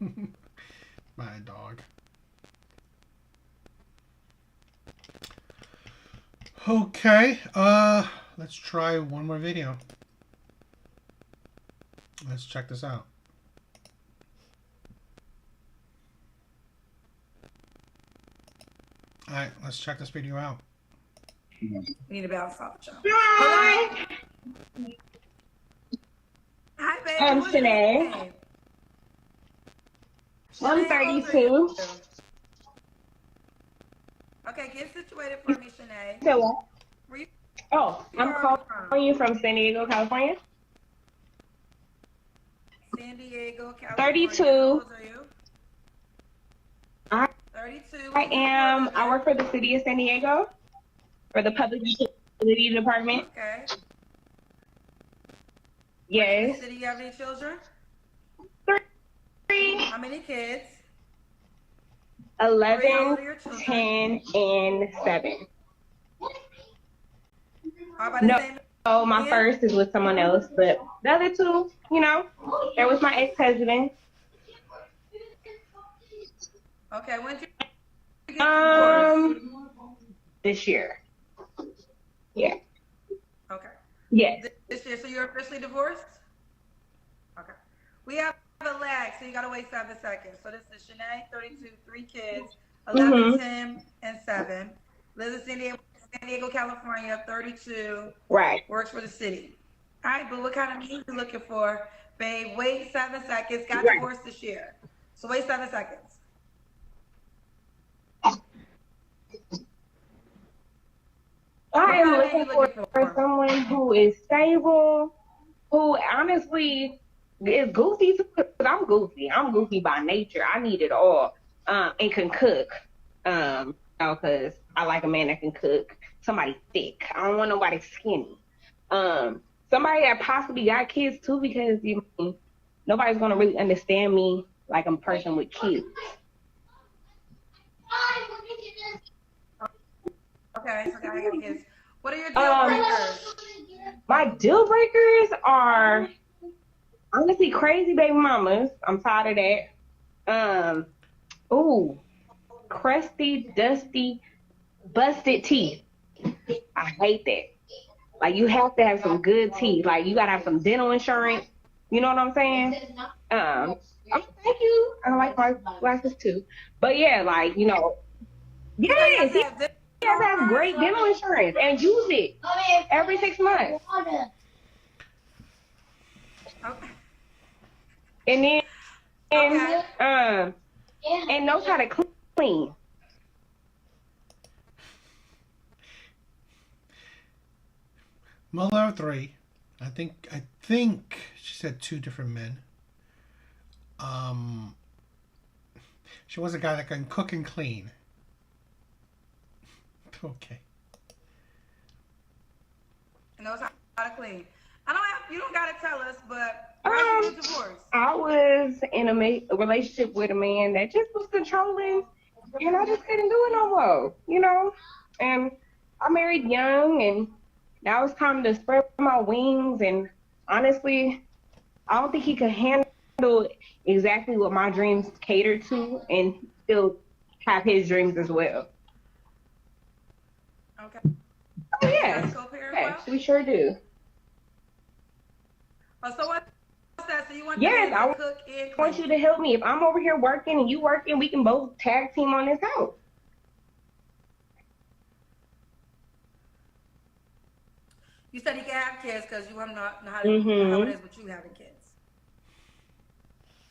My dog. Okay, let's try one more video. Let's check this out. Alright, let's check this video out. We need to bounce off, John. Hi. Hi, baby. I'm What's your Shanae. name? I'm Shanae, how old are you? 32. Okay, get situated for me, Shanae. So what? Where you Oh, I'm are calling you from San Diego, California. San Diego, California. 32. How old are you? I 32. I am. I work for the city of San Diego for the public utility department. Okay. Yes. City, you have any children? 3, How many kids? 11, How old are your children? 10, and 7. How about the No, same? oh, my Yeah. first is with someone else, but the other 2, they're with my ex-husband. Okay, when did you get divorced? This year. Yeah. Okay. Yes. This year, so you're officially divorced? Okay. We have a lag, so you gotta wait 7 seconds. So this is Shanae, 32, 3 kids, 11, 10, and 7. Lives in San Diego, California, 32. Right. Works for the city. All right, but what kind of music you looking for? Babe, wait 7 seconds. Got Right. divorced this year. So wait 7 seconds. I am What kind of looking man for someone who is stable, who honestly is goofy too, 'cause I'm goofy. I'm goofy by nature. I need it all. And can cook. Because I like a man that can cook. Somebody thick. I don't want nobody skinny. Somebody that possibly got kids too, because nobody's gonna really understand me like I'm a person with kids. Okay, so I got kids. What are your deal breakers? My deal breakers are honestly crazy baby mamas. I'm tired of that. Crusty, dusty, busted teeth. I hate that. Like, you have to have some good teeth. Like, you gotta have some dental insurance. You know what I'm saying? Thank you. I like my glasses too. But yeah, like, yes, he has to have great dental insurance and use it every 6 months. Okay. And then, and knows how to clean. Mother of 3. I think she said 2 different men. She was a guy that can cook and clean. Okay. Knows how to clean. You don't gotta tell us, but why did you get divorced? I was in a relationship with a man that just was controlling, and I just couldn't do it no more, And I married young, and now it's time to spread my wings. And honestly, I don't think he could handle exactly what my dreams cater to, and still have his dreams as well. Okay. Oh, yes, we sure do. So what's that? So you want Yes, I to cook and want you to help me. If I'm over here working and you working, we can both tag team on this house. You said he can have kids because you want to know how it is with you having kids.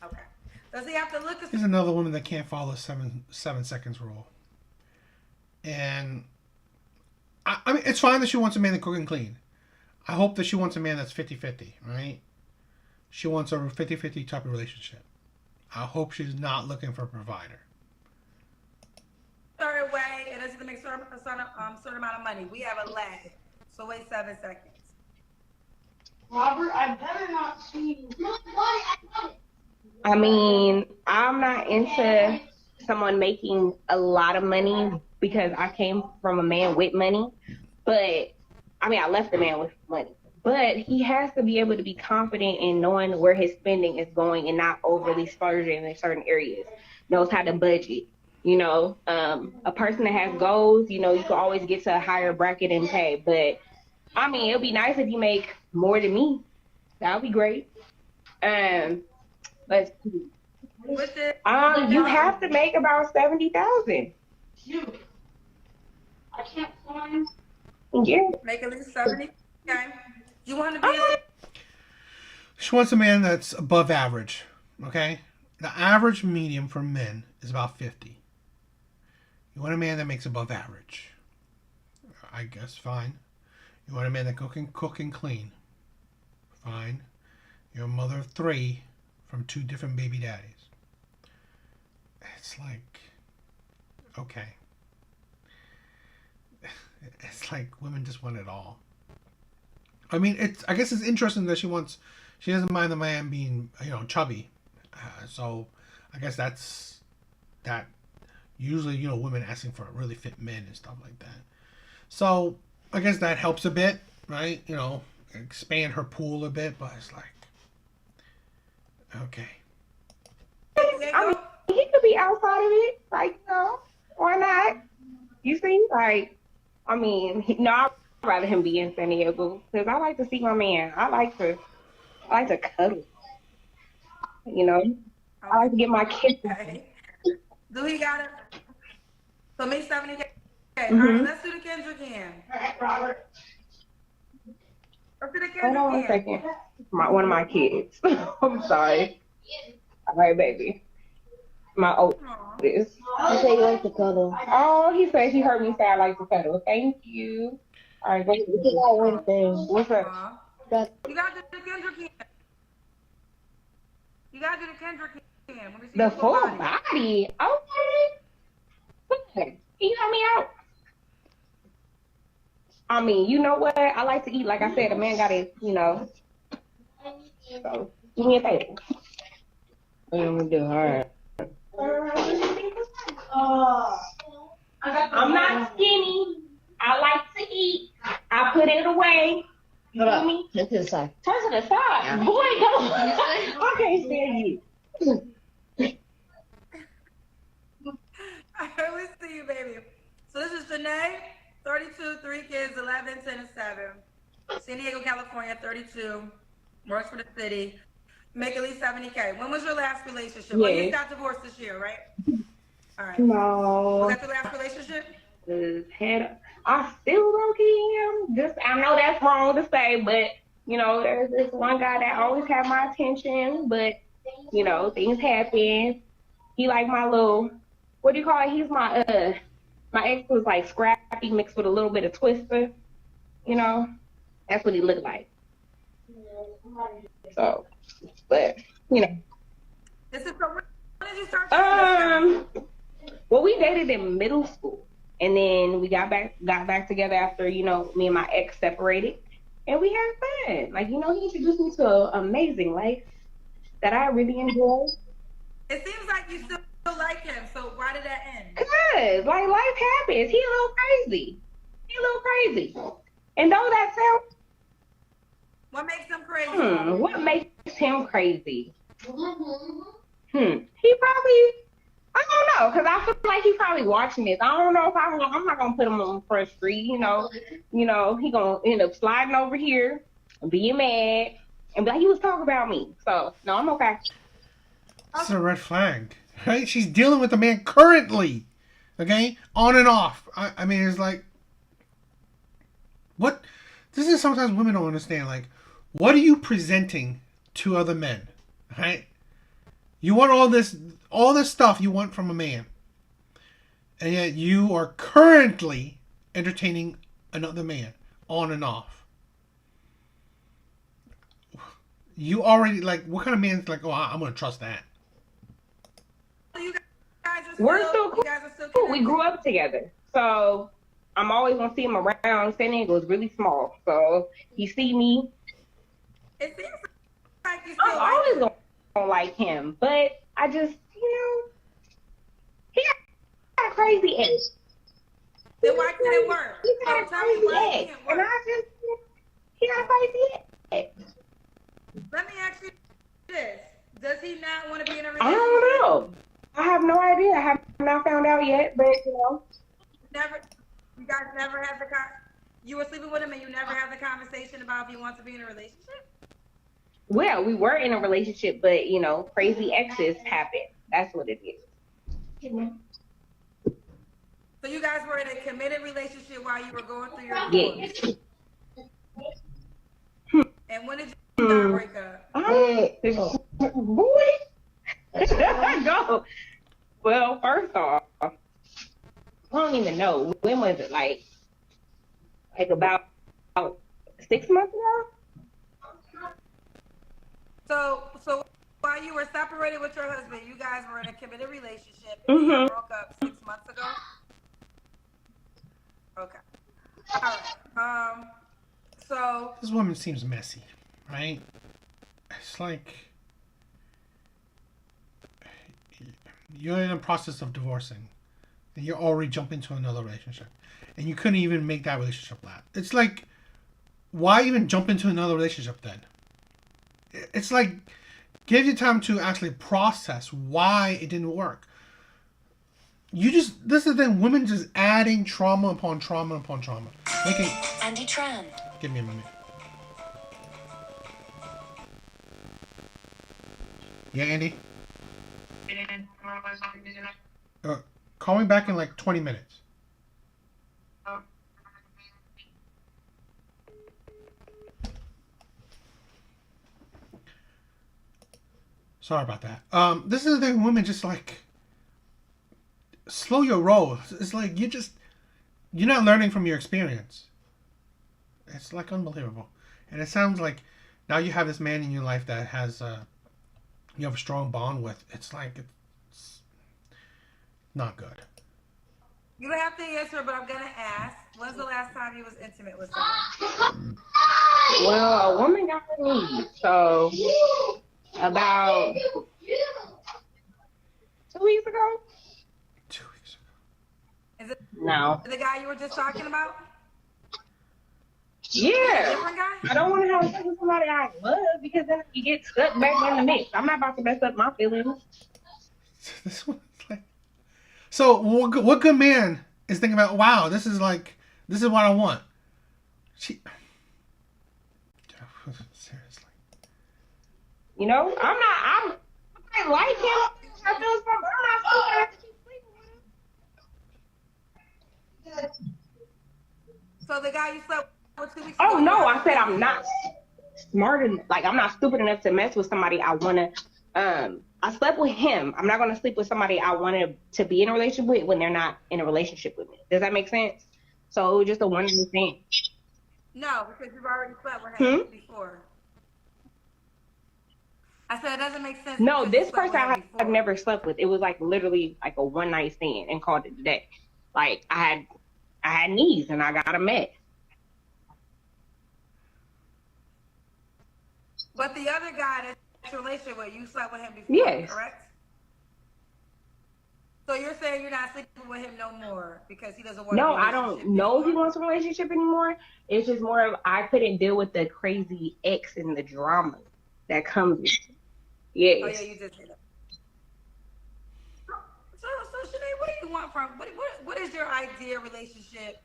Okay. Does he have to look? Here's another woman that can't follow 7 seconds rule. And I mean, it's fine that she wants a man that cook and clean. I hope that she wants a man that's 50-50, right? She wants a 50-50 type of relationship. I hope she's not looking for a provider. Certain way, it doesn't make certain amount of money. We have a lag. So wait 7 seconds. Robert, I better not see you. I mean, I'm not into someone making a lot of money because I came from a man with money. But, I mean, I left a man with money. but he has to be able to be confident in knowing where his spending is going and not overly splurging in certain areas. Knows how to budget. A person that has goals, you can always get to a higher bracket and pay. But I mean, it'd be nice if you make more than me. That would be great. Let's see. You have to make about 70,000. I can't find. Yeah. Make at least 70. Okay. You want to be? She wants a man that's above average. Okay, the average medium for men is about 50. You want a man that makes above average. I guess fine. You want a man that can cook and clean. Fine. You're a mother of 3 from 2 different baby daddies. It's like, okay. It's like women just want it all. I mean, I guess it's interesting that she doesn't mind the man being, chubby. So I guess that usually, women asking for really fit men and stuff like that. So I guess that helps a bit, right? Expand her pool a bit, but it's like, okay. I mean, he could be outside of it, like, why not? You see, like, I mean, I'd rather him be in San Diego because I like to see my man. I like to cuddle. I like to get my kids. Okay. Do he got it? So make 70K. Mm-hmm. All right, let's do the Kendrick hand. All right, Robert. Let's do the Kendrick hand. Hold on a second. One of my kids. I'm sorry. All right, baby. My oldest. You say you like to cuddle. Oh, he said he heard me say I like to cuddle. Thank you. All right, baby. You got one thing. What's up? You got to do the Kendrick hand. You got to do the Kendrick hand. Let me see The full body. Okay. Can you help me out? I mean, you know what? I like to eat. Like I said, a man got to, So, do me a favor. What am I going to do? All right. I'm not skinny. I like to eat. I put it away. You know me? Turn to the side. Turn to the side. Yeah. Boy, go. I can't stand you. I always see you, baby. So this is Janae, 32, 3 kids, 11, 10, and 7. San Diego, California, 32. Works for the city. Make at least 70K. When was your last relationship? Well, you got divorced this year, right? All right. No. Was that the last relationship? I still low-key am. I know that's wrong to say, but, there's this one guy that always had my attention, but, things happen. He like my little, what do you call it? He's my ex was like scrappy mixed with a little bit of twister. That's what he looked like. So, but, This is when did you start? Well, we dated in middle school, and then we got back together after me and my ex separated, and we had fun. Like he introduced me to an amazing life that I really enjoy. It seems like you still like him. So why did that end? Cause like life happens. He a little crazy, and though that sounds. What makes him crazy? What makes him crazy? He probably, I don't know, because I feel like he's probably watching this. I don't know if I'm not going to put him on Front Street, he going to end up sliding over here and being mad and be like, he was talking about me. So, no, I'm okay. That's a red flag, right? She's dealing with a man currently, okay? On and off. I mean, it's like, what? This is sometimes women don't understand, like, what are you presenting to other men, right? You want all this stuff you want from a man, and yet you are currently entertaining another man on and off. You already, like, what kind of man's like, oh, I'm going to trust that? We're still cool. We grew up together. So I'm always going to see him around. San Diego is really small. So he see me. It seems like you I'm always going to like him. But I just, he got a crazy ex. Then why can't it work? He got a crazy ex. And I just, He got a crazy ex. Let me ask you this: does he not want to be in a relationship? I don't know. I have no idea. I have not found out yet, but you know. You guys never had you were sleeping with him and you never had the conversation about if he wants to be in a relationship? Well, we were in a relationship, but you know, crazy exes happen. That's what it is. So you guys were in a committed relationship while you were going through your divorce? Yes. And when did you guys break up? Boy. Go. Well, first off, I don't even know. When was it? Like about 6 months ago? So while you were separated with your husband, you guys were in a committed relationship and you broke up 6 months ago? Okay. All right. So this woman seems messy, right? It's like you're in the process of divorcing and you already jump into another relationship and you couldn't even make that relationship last. It's like, why even jump into another relationship then? It's like, give you time to actually process why it didn't work. This is the thing, women just adding trauma upon trauma upon trauma. Andy Tran. Give me a minute. Yeah, Andy? Call me back in like 20 minutes. Sorry about that. This is the thing, women just like slow your roll. It's like you're not learning from your experience. It's like unbelievable. And it sounds like now you have this man in your life that has you have a strong bond with. It's like it's not good. you don't have to answer, but I'm gonna ask. When's the last time you was intimate with someone? Well, a woman got her knees, so about 2 weeks ago. 2 weeks ago. Is it No. the guy you were just talking about? Yeah. Different guy? I don't want to have sex with somebody I love because then you get stuck back in the mix. I'm not about to mess up my feelings. This one's like. So what good man is thinking about? Wow, this is what I want. Seriously. You know, I like him. I feel something. I'm not stupid. I have to keep sleeping with him. So the guy you slept with 2 weeks Oh ago? no, I said I'm not smart enough. Like I'm not stupid enough to mess with somebody I wanna. I slept with him. I'm not gonna sleep with somebody I wanted to be in a relationship with when they're not in a relationship with me. Does that make sense? So it was just a one-night thing. No, because you've already slept with him before. I said it doesn't make sense. No, this person I've never slept with. It was like literally like a one-night stand and called it a day. Like I had needs and I got them met. But the other guy that's your relationship with, you slept with him before, yes. Correct? So you're saying you're not sleeping with him no more because he doesn't want No, I don't know if he wants a relationship anymore. It's just more of I couldn't deal with the crazy ex and the drama that comes with it. Yes. Oh, yeah, you did say that. So Sinead, what do you want from, what is your ideal relationship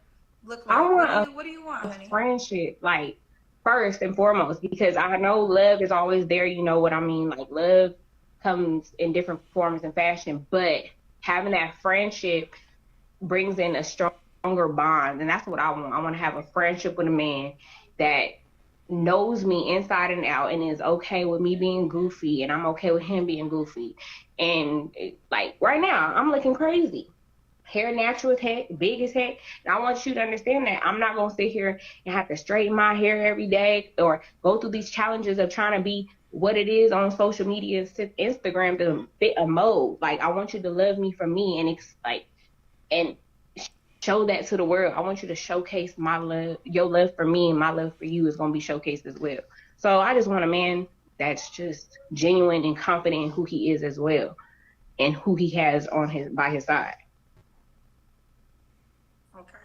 look like? I want what do you want, honey? Friendship, like, first and foremost, because I know love is always there, you know what I mean? Like, love comes in different forms and fashion, but having that friendship brings in a stronger bond, and that's what I want. I want to have a friendship with a man that knows me inside and out and is okay with me being goofy, and I'm okay with him being goofy. And like right now, I'm looking crazy. Hair natural as heck, big as heck. And I want you to understand that I'm not going to sit here and have to straighten my hair every day or go through these challenges of trying to be what it is on social media, Instagram, to fit a mold. Like, I want you to love me for me and show that to the world. I want you to showcase my love, your love for me, and my love for you is going to be showcased as well. So I just want a man that's just genuine and confident in who he is as well and who he has by his side. Okay.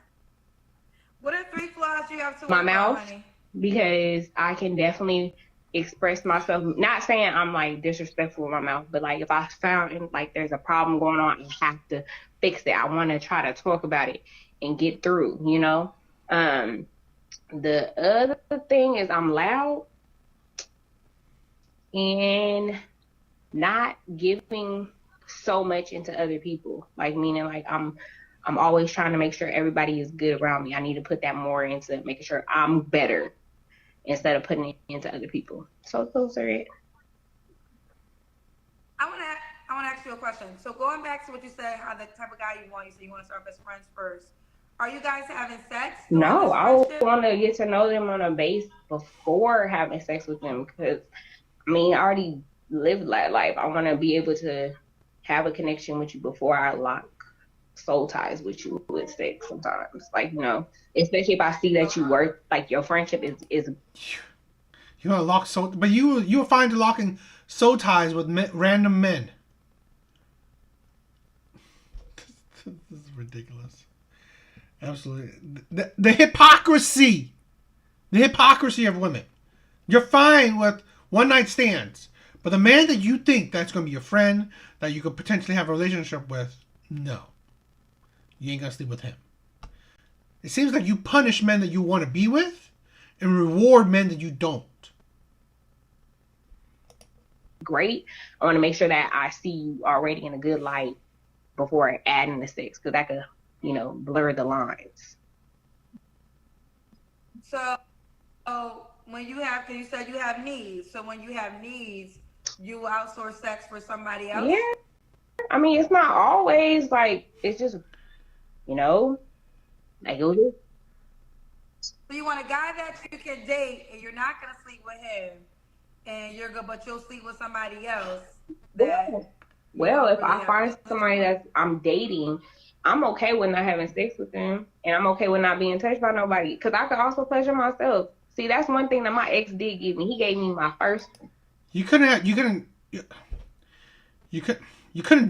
What are 3 flaws you have to My work mouth. on, honey? because I can definitely express myself. Not saying I'm like disrespectful with my mouth, but like if I found like there's a problem going on, I have to fix it. I want to try to talk about it and get through, you know. The other thing is I'm loud and not giving so much into other people. Like meaning like I'm always trying to make sure everybody is good around me. I need to put that more into making sure I'm better instead of putting it into other people. So those are it. I want to ask you a question. So going back to what you said, how the type of guy you want, you say you want to start best friends first. Are you guys having sex? No, I want to get to know them on a base before having sex with them because, I mean, I already lived that life. I want to be able to have a connection with you before I lock soul ties with you with sex sometimes. Like, you know, especially if I see that you work, like your friendship is You want to lock soul, but you'll find locking soul ties with random men. This is ridiculous. Absolutely. The hypocrisy. The hypocrisy of women. You're fine with one night stands. But the man that you think that's going to be your friend, that you could potentially have a relationship with, no. You ain't going to sleep with him. It seems like you punish men that you want to be with and reward men that you don't. Great. I want to make sure that I see you already in a good light before adding the sex because that could, you know, blur the lines. So when you have, because you said you have needs, so when you have needs, you outsource sex for somebody else? Yeah. I mean, it's not always like, it's just, you know, like it was. So you want a guy that you can date and you're not going to sleep with him and you're good, but you'll sleep with somebody else. Well, if I find somebody that I'm dating, I'm okay with not having sex with them, and I'm okay with not being touched by nobody, because I could also pleasure myself. See, that's one thing that my ex did give me. He gave me my first. You couldn't do that. You couldn't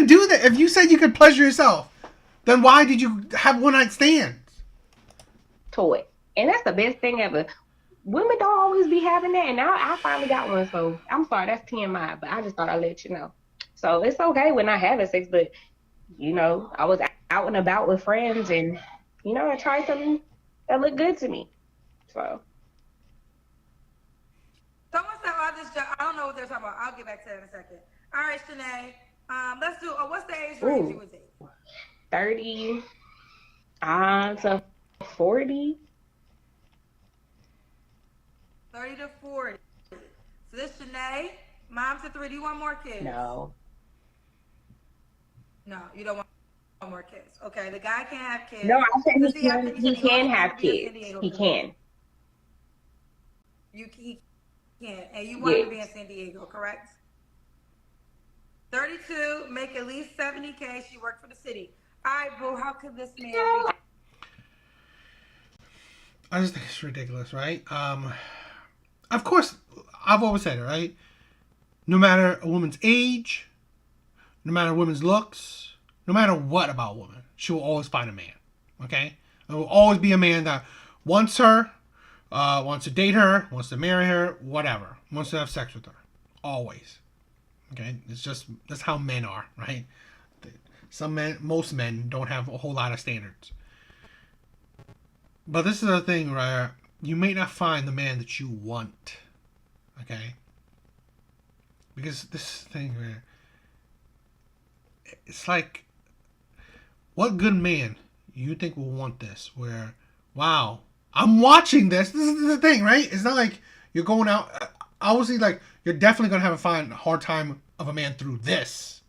do that. If you said you could pleasure yourself, then why did you have one night stands? Toy. And that's the best thing ever. Women don't always be having that, and I finally got one, so I'm sorry, that's TMI, but I just thought I'd let you know. So it's okay when I having sex, but, you know, I was out and about with friends, and, you know, I tried something that looked good to me. So. Someone said about this job, I don't know what they're talking about. I'll get back to that in a second. All right, Shanae, let's do, what's the age range you would date? 30 to 40. 30 to 40. So this Shanae, mom to 3. Do you want more kids? No. No, you don't want more kids. Okay, the guy can't have kids. No, I said he can have kids. He can. He can. And you want to be in San Diego, correct? 32, make at least 70K. She worked for the city. All right, boo, how could this man reach? I just think it's ridiculous, right? Of course, I've always said it, right? No matter a woman's age, no matter a woman's looks, no matter what about a woman, she will always find a man, okay? There will always be a man that wants her, wants to date her, wants to marry her, whatever, wants to have sex with her. Always. Okay? It's just, that's how men are, right? Most men don't have a whole lot of standards. But this is the thing where you may not find the man that you want. Okay? Because this thing where it's like, what good man you think will want this? Where, wow, I'm watching this. This is the thing, right? It's not like you're going out. Obviously, like, you're definitely going to have a hard time of a man through this.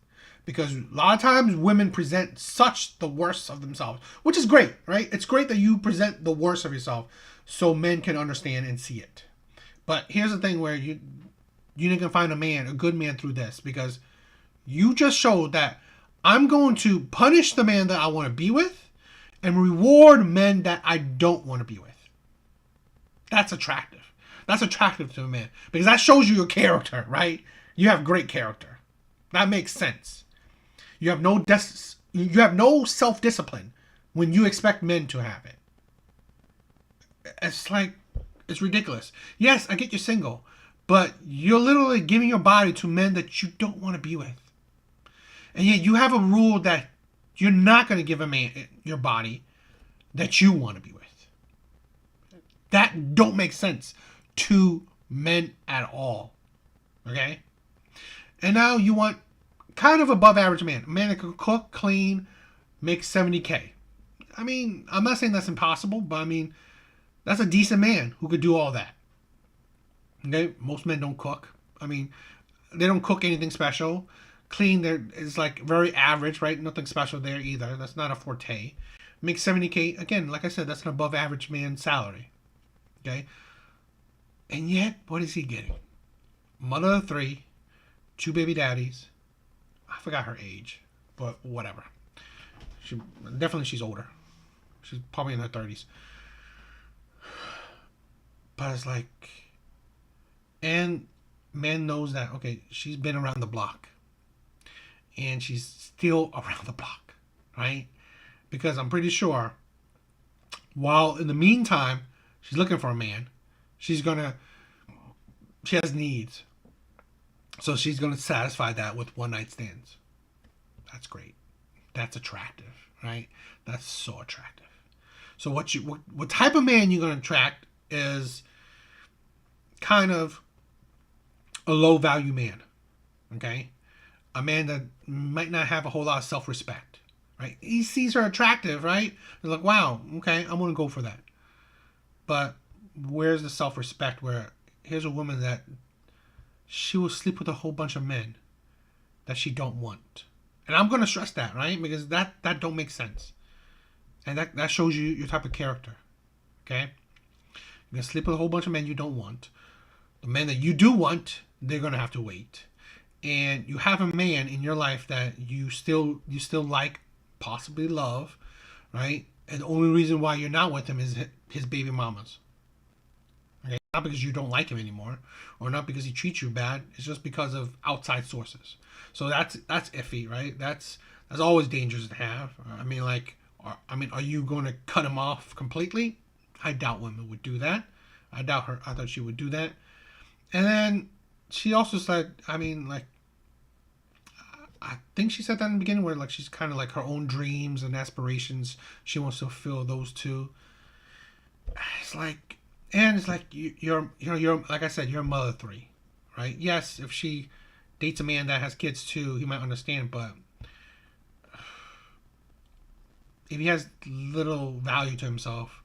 Because a lot of times women present such the worst of themselves, which is great, right? It's great that you present the worst of yourself so men can understand and see it. But here's the thing where you can find a good man through this, because you just showed that I'm going to punish the man that I want to be with and reward men that I don't want to be with. That's attractive. That's attractive to a man because that shows you your character, right? You have great character. That makes sense. You have no self-discipline, when you expect men to have it. It's like, it's ridiculous. Yes, I get you're single, but you're literally giving your body to men that you don't want to be with. And yet you have a rule that you're not going to give a man your body that you want to be with. That don't make sense to men at all. Okay? And now you want kind of above average man. A man that can cook, clean, make $70K. I mean, I'm not saying that's impossible, but I mean, that's a decent man who could do all that. Okay? Most men don't cook. I mean, they don't cook anything special. Clean there is like very average, right? Nothing special there either. That's not a forte. Make $70K. Again, like I said, that's an above average man salary. Okay? And yet, what is he getting? Mother of 3, 2 baby daddies. I forgot her age, but whatever. She's older. She's probably in her 30s. But it's like, and man knows that, okay, she's been around the block. And she's still around the block, right? Because I'm pretty sure, while in the meantime, she's looking for a man, she has needs. So she's going to satisfy that with one night stands. That's great. That's attractive, right? That's so attractive. So what type of man you're going to attract is kind of a low value man, okay? A man that might not have a whole lot of self-respect, right? He sees her attractive, right? He's like, wow, okay, I'm going to go for that. But where's the self-respect where here's a woman that she will sleep with a whole bunch of men that she don't want. And I'm going to stress that, right? Because that don't make sense. And that shows you your type of character, okay? You're going to sleep with a whole bunch of men you don't want. The men that you do want, they're going to have to wait. And you have a man in your life that you still like, possibly love, right? And the only reason why you're not with him is his baby mamas. Okay? Not because you don't like him anymore, or not because he treats you bad. It's just because of outside sources. So that's iffy, right? That's always dangerous to have. I mean, are you going to cut him off completely? I doubt women would do that. I thought she would do that. And then she also said, I think she said that in the beginning, where like she's kind of like her own dreams and aspirations, she wants to fulfill those too. It's like, and it's like you're like I said, you're a mother of 3, right? Yes, if she dates a man that has kids too, he might understand, but if he has little value to himself,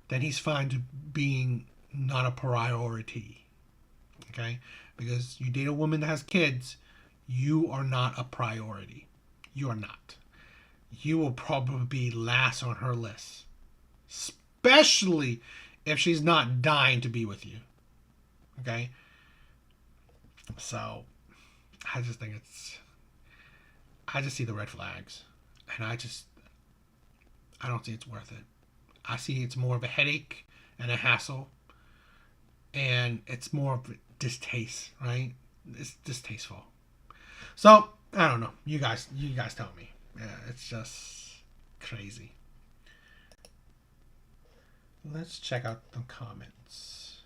then he's fine to being not a priority. Okay? Because you date a woman that has kids, you are not a priority. You are not. You will probably be last on her list. Especially if she's not dying to be with you. Okay? So, I just think I just see the red flags. And I don't see it's worth it. I see it's more of a headache and a hassle. And it's more of a distaste, right? It's distasteful. So, I don't know. You guys tell me. Yeah, it's just crazy. Let's check out the comments.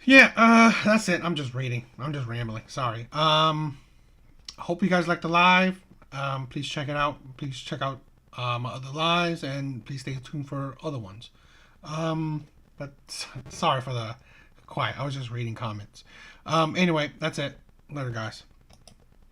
Yeah, that's it. I'm just reading. I'm just rambling. Sorry. Hope you guys like the live. Please check it out. Please check out my other lives, and please stay tuned for other ones. But sorry for the quiet. I was just reading comments. Anyway, that's it. Later, guys.